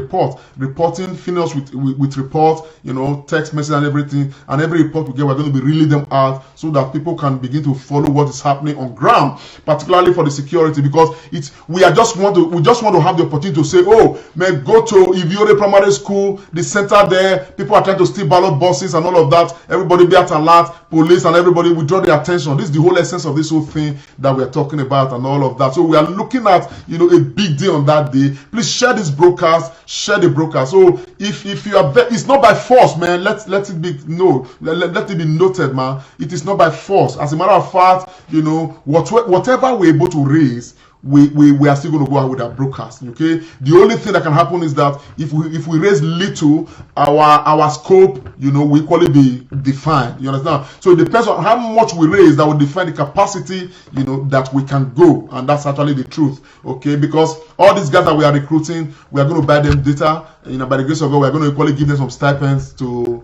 reporting, finish with report. Text message and everything. And every report we get, we're going to be reeling them out so that people can begin to follow what is happening on ground, particularly for the security, because we just want to have the opportunity to say, oh man, go to Iviore Primary School, the center there, people are trying to steal ballot boxes and all of that. Everybody be at alert, police and everybody will draw their attention. This is the whole essence of this whole thing that we're talking about and all of that. So we are looking at a big day on that day. Please share this broadcast, share the broadcast. So if you are there, it's not by force, man. Let it be let it be noted, man. It is not by force. As a matter of fact, whatever we're able to raise, we are still going to go out with our broadcast. Okay, the only thing that can happen is that if we raise little, our scope will equally be defined. You understand? So it depends on how much we raise that will define the capacity that we can go, and that's actually the truth. Okay, because all these guys that we are recruiting, we are going to buy them data. By the grace of God, we are going to equally give them some stipends to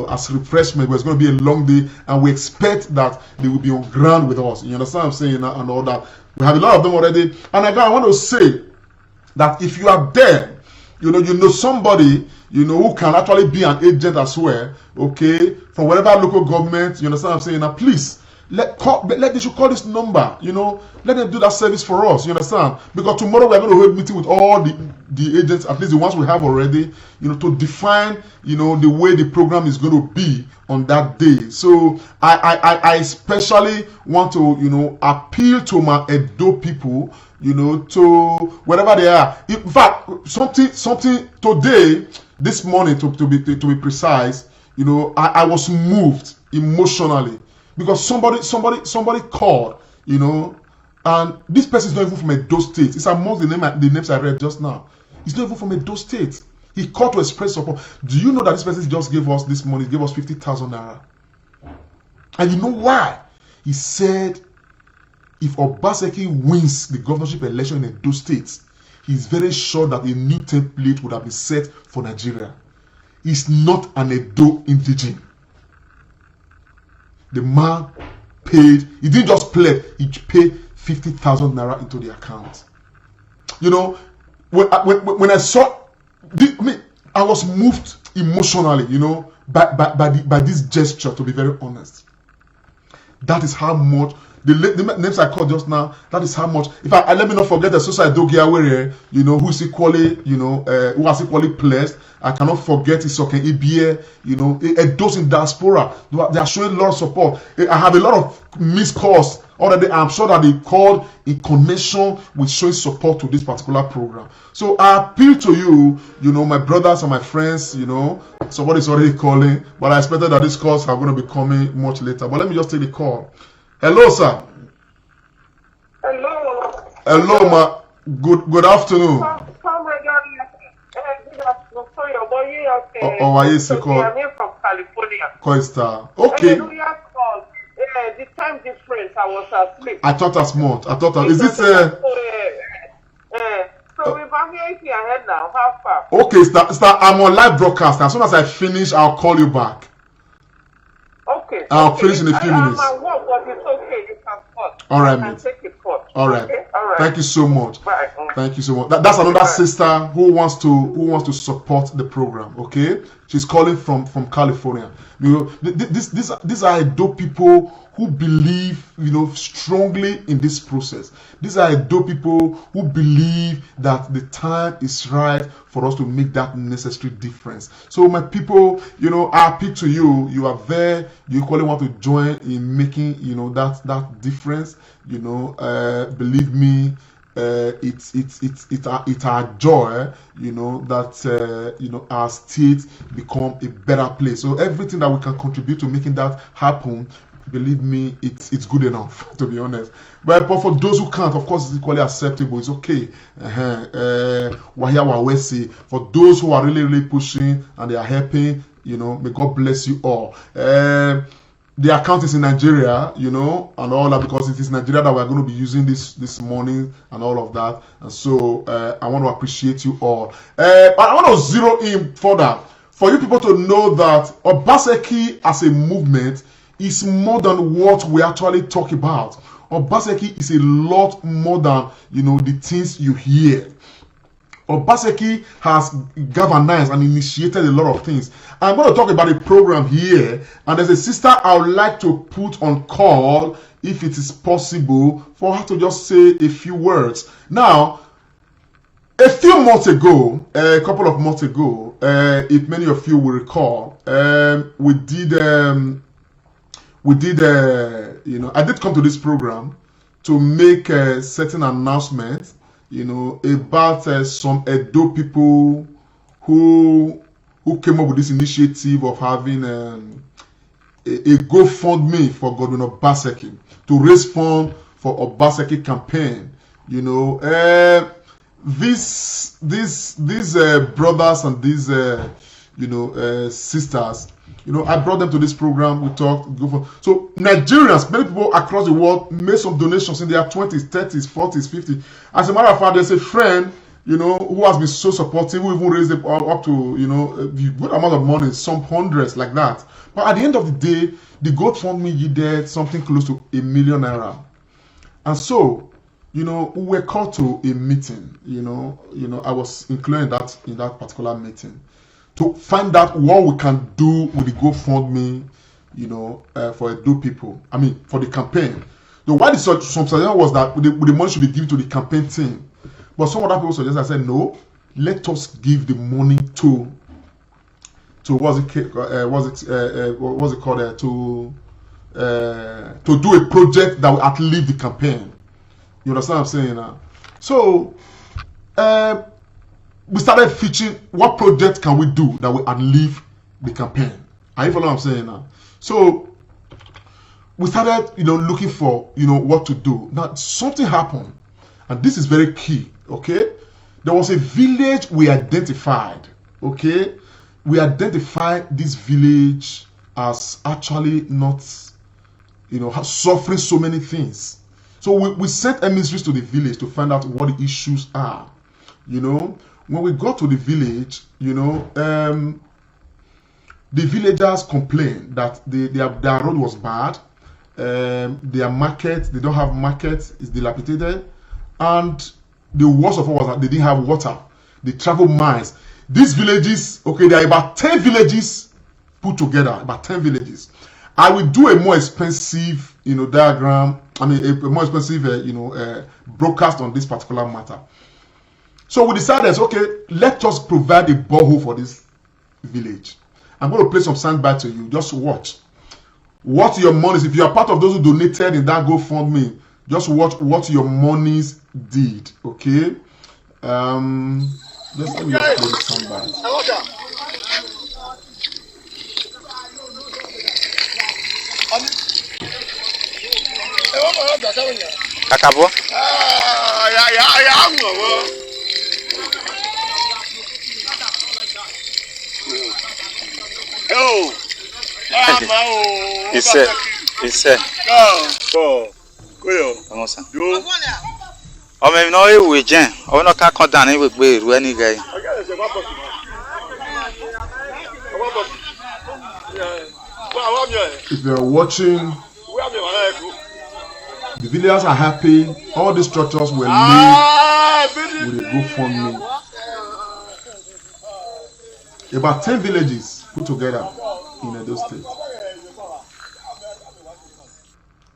as refreshment. But it's going to be a long day, and we expect that they will be on ground with us. You understand what I'm saying, and all that. We have a lot of them already. And again, I want to say that if you are there, you know somebody, who can actually be an agent as well, okay, from whatever local government, you understand what I'm saying? Now, please, they should call this number, let them do that service for us, you understand? Because tomorrow we're going to hold a meeting with all the agents, at least the ones we have already, to define, the way the program is going to be on that day. So I especially want to, appeal to my Edo people, to wherever they are. In fact, something today, this morning, to be precise, I was moved emotionally because somebody called, and this person is not even from Edo State. It's amongst the names I read just now. He's not even from Edo State. He called to express support. Do you know that this person just gave us this money? He gave us 50,000 naira. And you know why? He said, if Obaseki wins the governorship election in Edo State, he's very sure that a new template would have been set for Nigeria. He's not an Edo indigene. The man paid, he didn't just pledge, he paid 50,000 naira into the account. When I saw, I was moved emotionally, by this gesture, to be very honest. That is how much, the names I called just now, that is how much. If I let me not forget the Social Dogiawere, who is equally, who has equally pledged. I cannot forget Isoken Ibie, those in diaspora. They are showing a lot of support. I have a lot of missed calls already. I'm sure that they called in connection with showing support to this particular program. So I appeal to you, my brothers and my friends, somebody's already calling, but I expected that these calls are going to be coming much later. But let me just take the call. Hello, sir. Hello. Hello, ma. Good afternoon. Sorry about Owaye Seko. I'm here from California. Coista. Okay. Hallelujah called. The time difference, I was asleep. I thought as much. Is this so we're here ahead now. How far? Okay, start. I'm on live broadcast. As soon as I finish, I'll call you back. Okay. I'll finish in a few minutes. I'm at work, but it's okay. You can call. All right, mate. Take it call. All right. Okay? All right. Thank you so much. Bye. Thank you so much. That's another sister who wants to support the program. Okay, she's calling from California. You know, these are dope people who believe, strongly in this process. These are dope people who believe that the time is right for us to make that necessary difference. So my people, I appeal to you. You are there. You equally want to join in making, that difference. Believe me. It's our joy, that our state become a better place. So everything that we can contribute to making that happen, believe me, it's good enough, to be honest. But for those who can't, of course, it's equally acceptable. It's okay. For those who are really, really pushing and they are helping, may God bless you all. The account is in Nigeria, and all that, because it is Nigeria that we're going to be using this morning and all of that. And so I want to appreciate you all. I want to zero in further for you people to know that Obaseki as a movement is more than what we actually talk about. Obaseki is a lot more than, the things you hear. Obaseki has galvanized and initiated a lot of things. I'm going to talk about a program here, and there's a sister I would like to put on call if it is possible for her to just say a few words. Now, a few months ago, a couple of months ago, if many of you will recall, we did I did come to this program to make a certain announcement, about some Edo people who came up with this initiative of having a GoFundMe for Godwin Obaseki to raise funds for Obaseki campaign. These brothers and these sisters, I brought them to this program. We talked. So Nigerians, many people across the world made some donations in their 20s, 30s, 40s, 50s. As a matter of fact, there's a friend, who has been so supportive, who even raised up to, a good amount of money, some hundreds like that. But at the end of the day, the GoFundMe yielded something close to ₦1 million. And so, we were called to a meeting. I was included in that particular meeting, to find out what we can do with the GoFundMe, for Edo people. I mean, for the campaign. So what some suggestion was that the money should be given to the campaign team. But some other people suggested, I said, no, let us give the money to what's it called, to do a project that will outlive the campaign. You understand what I'm saying now? So, we started featuring what project can we do that will outlive the campaign. Are you following what I'm saying now? So we started, looking for, what to do. Now something happened, and this is very key. Okay, there was a village we identified. Okay, we identified this village as actually not, suffering so many things. So we sent emissaries to the village to find out what the issues are. When we got to the village, the villagers complained that their road was bad, their market, they don't have market, is dilapidated, and the worst of all was that they didn't have water. They travel miles. These villages, okay, there are about 10 villages put together, about 10 villages. I will do a more expensive, diagram, a more expensive, broadcast on this particular matter. So we decided, okay, let us provide a borehole for this village. I'm going to play some soundbite to you. Just watch. What your monies, if you are part of those who donated in that GoFundMe, just watch what your monies did. Okay? Let me play the soundbite. Kakabo? It's I'm no way, Jen. I'm not can't down any way with any guy. If you're watching, the villagers are happy. All the structures were made with a GoFundMe. About 10 villages put together in Edo State.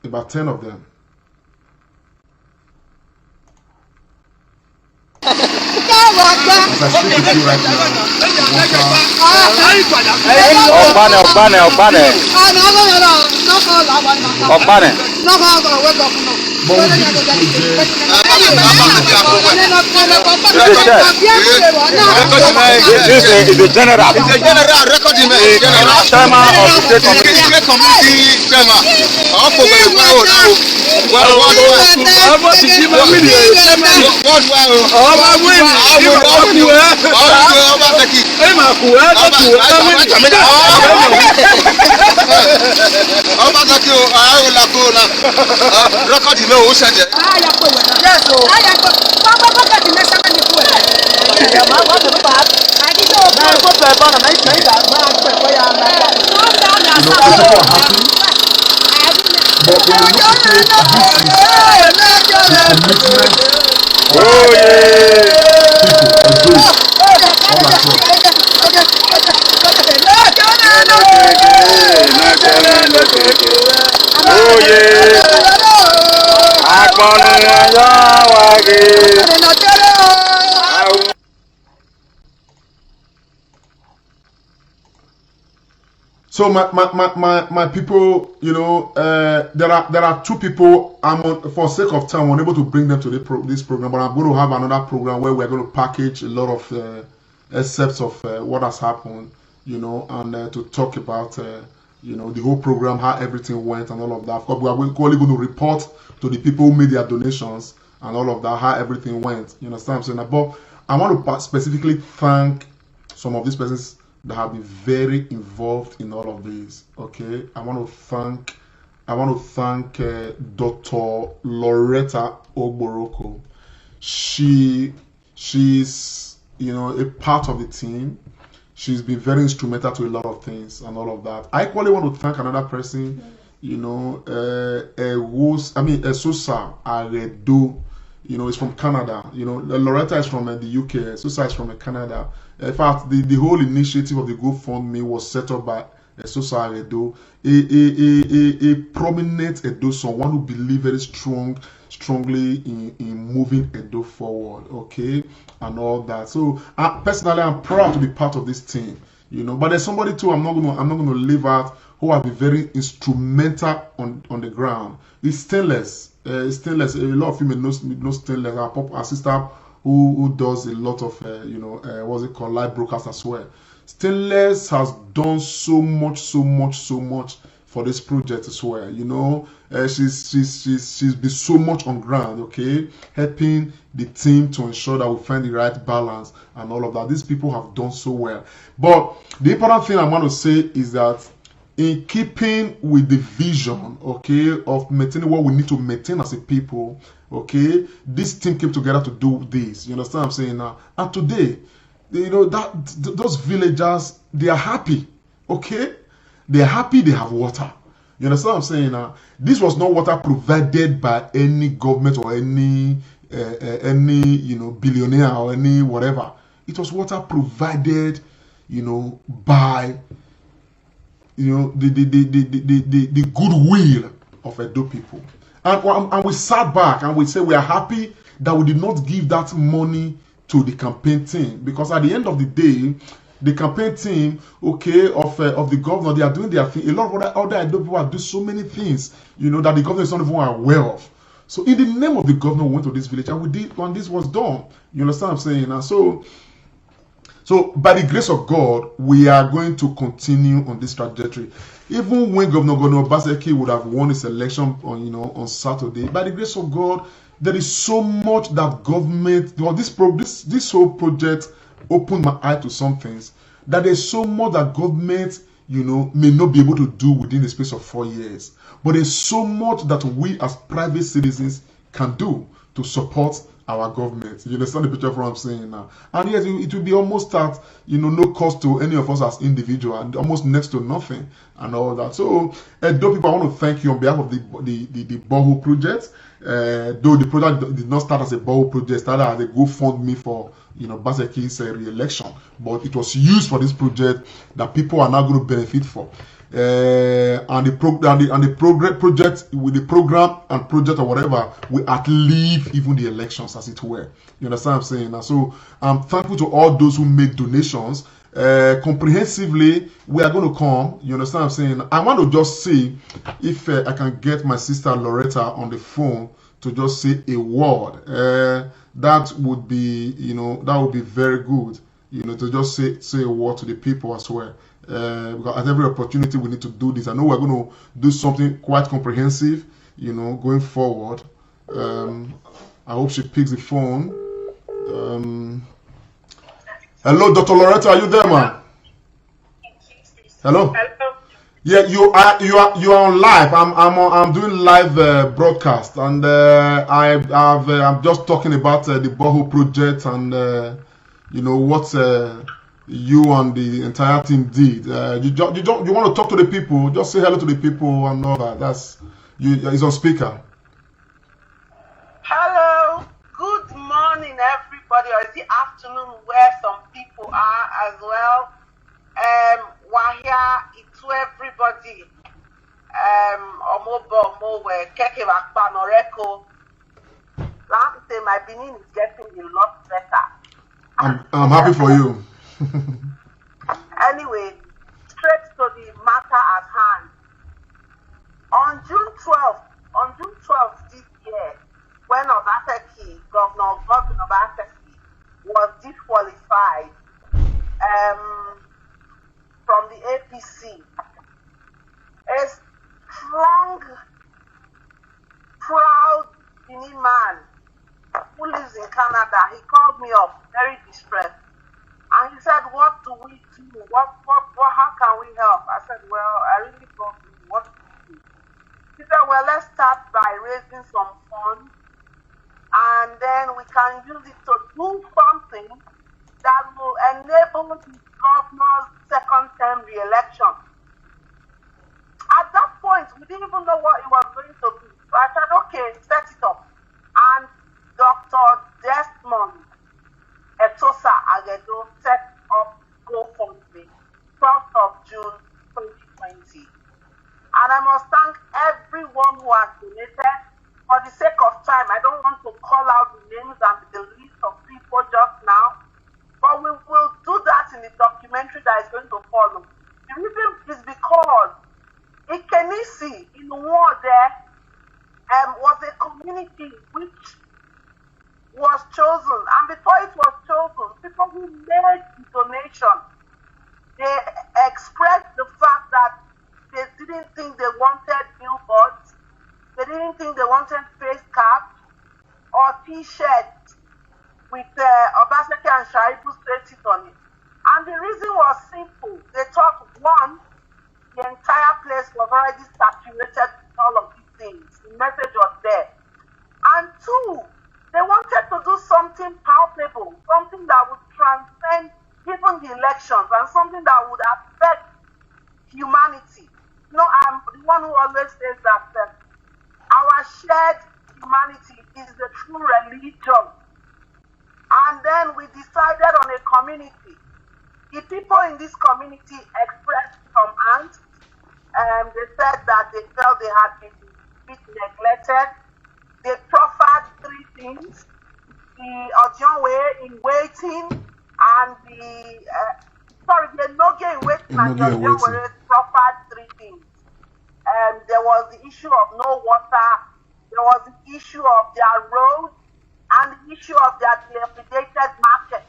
About 10 of them. As I speak with you right now, This is the general. It's the general recording. Chairman of the state committee. Oh yeah. Oh yeah. So my people, you know, there are two people. For sake of time, I'm unable to bring them to this program, but I'm going to have another program where we're going to package a lot of excerpts of what has happened, you know, and to talk about, you know, the whole program, how everything went, and all of that. Of course, we are only going to report to the people who made their donations and all of that, how everything went. You understand what I'm saying? But I want to specifically thank some of these persons that have been very involved in all of this. Okay, I want to thank Dr. Loretta Ogboroko. She's, you know, a part of the team. She's been very instrumental to a lot of things and all of that. I equally want to thank another person, you know, Esosa Aredo. You know, it's from Canada. You know, Loretta is from the UK. Esosa is from Canada. In fact, the whole initiative of the GoFundMe was set up by Esosa Aredo, a prominent Edo son, one who believes very strongly in moving Edo forward, okay, and all that. So personally, I'm proud to be part of this team, you know. But there's somebody too I'm not gonna leave out, who have been very instrumental on the ground. It's Stainless. Stainless. A lot of you may know Stainless, our sister who does a lot of you know, what's it called, live broadcast as well. Stainless has done so much for this project as well. You know, she's been so much on ground, okay, helping the team to ensure that we find the right balance and all of that. These people have done so well. But the important thing I want to say is that in keeping with the vision, okay, of maintaining what we need to maintain as a people, okay, this team came together to do this. You understand what I'm saying now? And today, you know, those villagers, they are happy, okay? They are happy they have water. You understand what I'm saying now? This was not water provided by any government or any you know, billionaire or any whatever. It was water provided, you know, by, you know, the goodwill of Edo people. And we sat back and we said we are happy that we did not give that money to the campaign team, because at the end of the day, the campaign team, okay, of the governor, they are doing their thing. A lot of other Edo people are doing so many things, you know, that the governor is not even aware of. So in the name of the governor, we went to this village and we did, and this was done. You understand what I'm saying? And so by the grace of God, we are going to continue on this trajectory. Even when Governor Obaseki would have won his election on, you know, on Saturday, by the grace of God, there is so much that government, well, this whole project opened my eye to some things, that there's so much that government, may not be able to do within the space of 4 years. But there's so much that we as private citizens can do to support our government. You understand the picture of what I'm saying now? And yes, it will be almost at no cost to any of us as individual, and almost next to nothing and all that. So, though people, I want to thank you on behalf of the borehole project. Though the project did not start as a borehole project, it started as a GoFundMe for Baseki's re-election, but it was used for this project that people are now going to benefit from. And the project with the program and project or whatever will outlive even the elections, as it were. You understand what I'm saying? And so I'm thankful to all those who made donations. Comprehensively, we are going to come. You understand what I'm saying? I want to just see if I can get my sister Loretta on the phone to just say a word. That would be, that would be very good. To just say a word to the people as well. Because at every opportunity we need to do this. I know we're going to do something quite comprehensive, going forward. I hope she picks the phone. Hello, Dr. Loretta, are you there, man? Hello. Hello. Yeah, you are on live. I'm doing live broadcast, and I'm just talking about the borehole project and what you and the entire team did. You want to talk to the people? Just say hello to the people and all that. That's you. It's on speaker. Hello. Good morning, everybody. Or is it afternoon where some people are as well? Wahia, it's everybody. Omobo, Mowe, Keke Wakpa, Noreko. Last day, my Benin is getting a lot better. I'm happy for you. Anyway, straight to the matter at hand. On June 12th this year, when Obaseki, Governor Godwin Obaseki, was disqualified from the APC, a strong, proud Benin man who lives in Canada, he called me up, very distressed. And he said, what do we do? How can we help? I said, well, I really don't know what to do. He said, well, let's start by raising some funds, and then we can use it to do something that will enable the governor's second term re-election. At that point, we didn't even know what he was going to do. So I said, okay, set it up. And Dr. Desmond Etosa Agedo set up GoFundMe, 12th of June 2020. And I must thank everyone who has donated. For the sake of time, I don't want to call out the names and the list of people just now, but we will do that in the documentary that is going to follow. The reason is because Ikenisi in Wode was a community which was chosen, and before it was chosen, people who made the donation, they expressed the fact that they didn't think they wanted billboards, they didn't think they wanted face caps or t-shirts with Obaseki and Shaibu's faces on it. And the reason was simple. They thought, one, the entire place was already saturated with all of these things. The message was there. And two, they wanted to do something palpable, something that would transcend even the elections and something that would affect humanity. I'm the one who always says that our shared humanity is the true religion. And then we decided on a community. The people in this community expressed some angst. They said that they felt they had been a bit neglected. They proffered three things: the Ojon way in waiting, and the Noge in waiting, and the Ojon way proffered three things. There was the issue of no water, there was the issue of their roads, and the issue of their dilapidated market.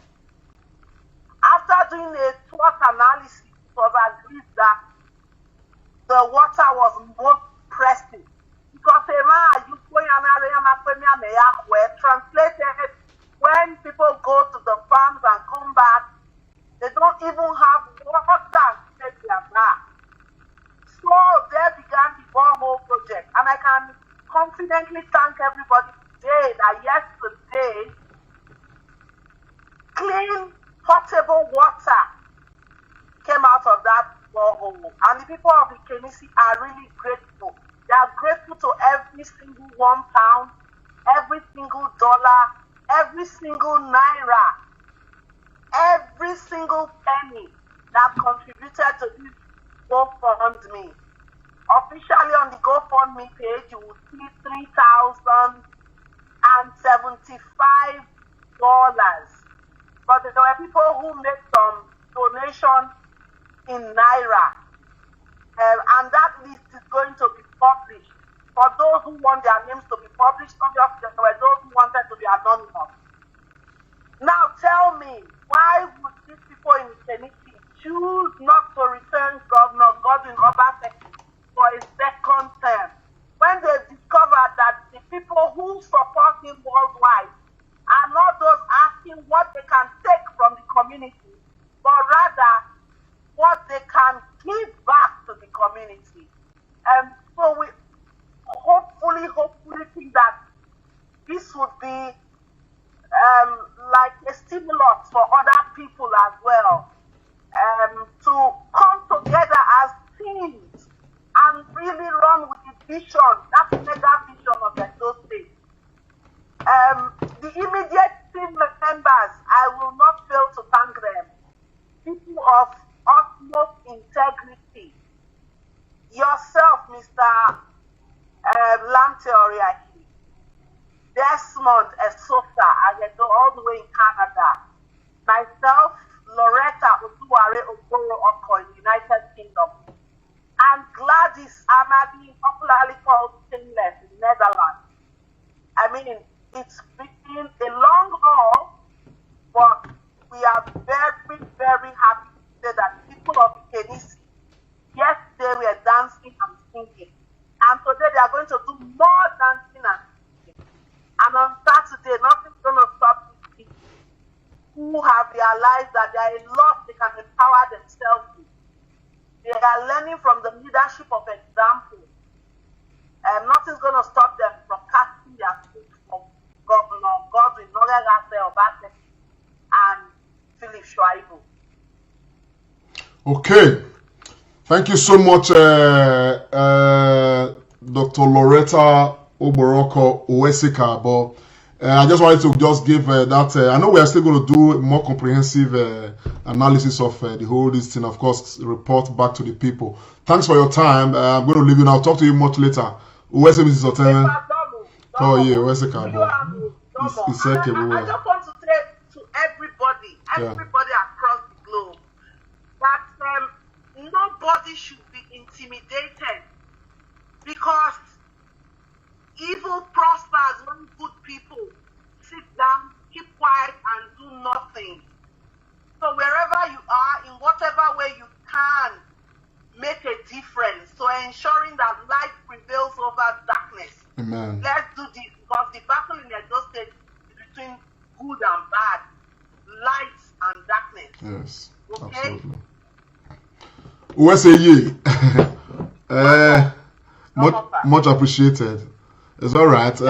After doing a SWOT analysis, it was agreed that the water was most pressing. Because translated, when people go to the farms and come back, they don't even have water to take their bath. And I can confidently thank everybody today that yesterday, clean, potable water came out of that borehole. And the people of Ikenisi are really grateful. They are grateful to every single £1, every single dollar, every single naira, every single penny that contributed to this GoFundMe. Officially on the GoFundMe page, you will see $3,075. But there were people who made some donation in naira, and that list is going to be published. For those who want their names to be published, obviously there were those who wanted to be anonymous. Now tell me, why would these people in Ikenisi choose not to return Governor Godwin Obaseki for a second term when they've discovered that the people who support him worldwide are not those asking what they can take from the community, but rather what they can give back to the community? So we hopefully think that this would be like a stimulus for other people as well, to come together as teams and really run with the vision, that mega vision of Edo State. The immediate team members, I will not fail to thank them. People of utmost integrity. Yourself, Mr. Lamte Oriaki, Desmond Esosa, all the way in Canada. Myself, Loretta Oduware Ogboro Oko in the United Kingdom. And Gladys Amadi, popularly called Stainless in Netherlands. I mean, it's been a long haul, but we are very, very happy to say that people of Ikenisi, yesterday we were dancing and singing. And today they are going to do more dancing and singing. And on Saturday, nothing's going to stop these people who have realized that there are a lot they can empower themselves with. They are learning from the leadership of example. Nothing's going to stop them from casting their foot from Governor Godwin Obaseki and Philip Shuaibu. Okay. Thank you so much, Dr. Loretta Oboroko Uwesika. But I just wanted to just give that. I know we are still going to do a more comprehensive analysis of the whole this thing. Of course, report back to the people. Thanks for your time. I'm going to leave you now. I'll talk to you much later. Uwese Mrs. Oteme. Oh yeah, Uwesika. I just want to say to everybody across the globe, that nobody should be intimidated, because evil prospers when good people sit down, keep quiet, and do nothing. So wherever you are, in whatever way you can, make a difference. So ensuring that light prevails over darkness. Amen. Let's do this, because the battle in Edo State is between good and bad, light and darkness. Yes, okay? Absolutely. Uwese much appreciated. It's all right.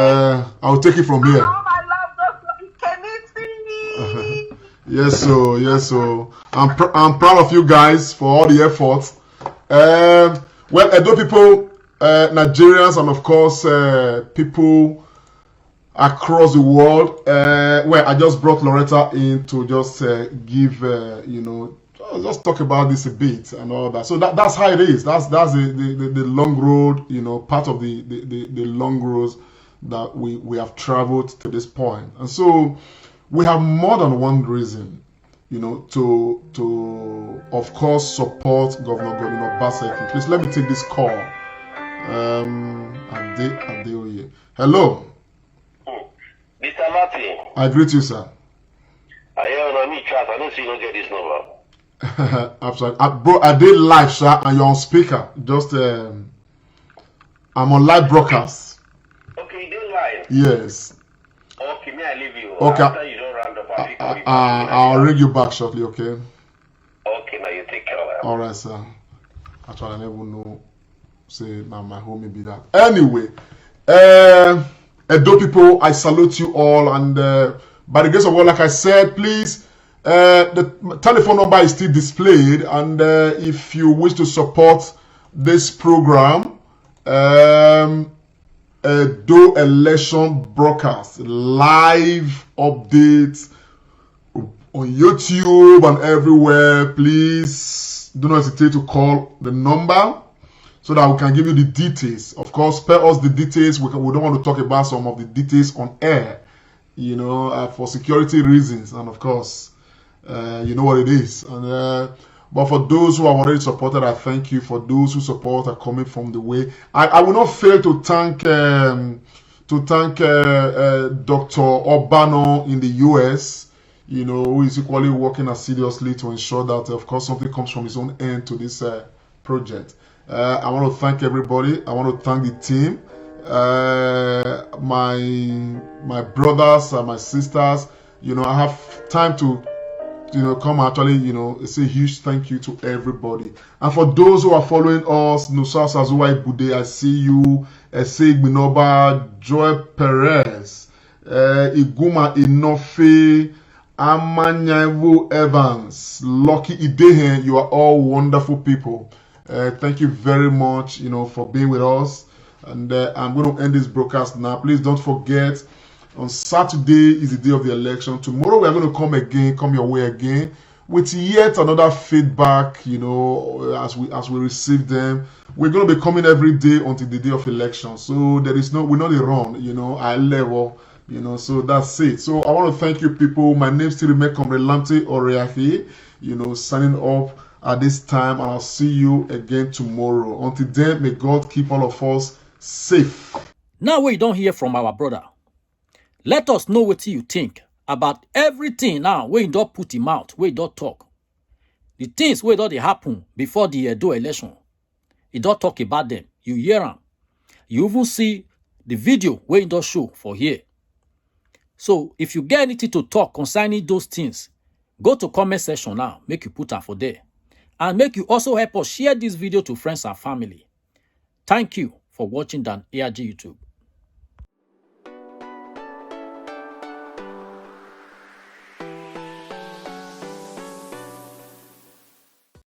I'll take it from here. Oh, I love those. Can you see me? Yes, so I'm proud of you guys for all the efforts. Well, Edo people, Nigerians, and of course people across the world. Well, I just brought Loretta in to just give just talk about this a bit and all that. So that's how it is. That's the long road, part of the long roads that we have traveled to this point. And so we have more than one reason, to of course support Governor Godwin Obaseki. Please let me take this call. Adeoye. Hello. Mr. Martin. I greet you, sir. I don't see you don't get this number. Absolutely. Bro, I did live, sir, and you're on speaker. Just I'm on live broadcast. Okay, you did live? Yes. Okay, may I leave you? Okay. After you don't round up, I'll ring you back shortly, okay? Okay, now you take care of that. Alright, sir. Actually, I never know say now my homie be that. Anyway, Edo people, I salute you all, and by the grace of God, like I said, please, the telephone number is still displayed, and if you wish to support this program, Edo election broadcast, live updates on YouTube and everywhere, please do not hesitate to call the number so that we can give you the details. Of course, spare us the details. We don't want to talk about some of the details on air, you know, for security reasons. And of course, you know what it is. And but for those who have already supported, I thank you. For those who support are coming from the way. I will not fail to thank Dr. Obano in the US, you know, who is equally working assiduously to ensure that, of course, something comes from his own end to this project. I want to thank everybody. I want to thank the team, my brothers and my sisters. You know, I have time to, you know, come actually, you know, say a huge thank you to everybody. And for those who are following us, Nusa Sazuwa Ibude, I see you, Eseg Minoba, Joy Perez, Iguma Inofe, Amanyavu Evans, Lucky Idehen, you are all wonderful people. Thank you very much, you know, for being with us. And I'm going to end this broadcast now. Please don't forget, on Saturday is the day of the election. Tomorrow we are going to come your way again with yet another feedback, you know, as we receive them. We're going to be coming every day until the day of election. So there is we're not a run, you know, high level, you know, so that's it. So I want to thank you people. My name still remains Comrade Lamte Oreahi, you know, signing up at this time, and I'll see you again tomorrow. Until then, may God keep all of us safe. Now we don't hear from our brother. Let us know what you think about everything now where you don't put him out, where you don't talk. The things where don't they happen before the Edo election. You don't talk about them. You hear them. You even see the video where you don't show for here. So if you get anything to talk concerning those things, go to comment section now. Make you put them for there. And make you also help us share this video to friends and family. Thank you for watching Dan ARG YouTube.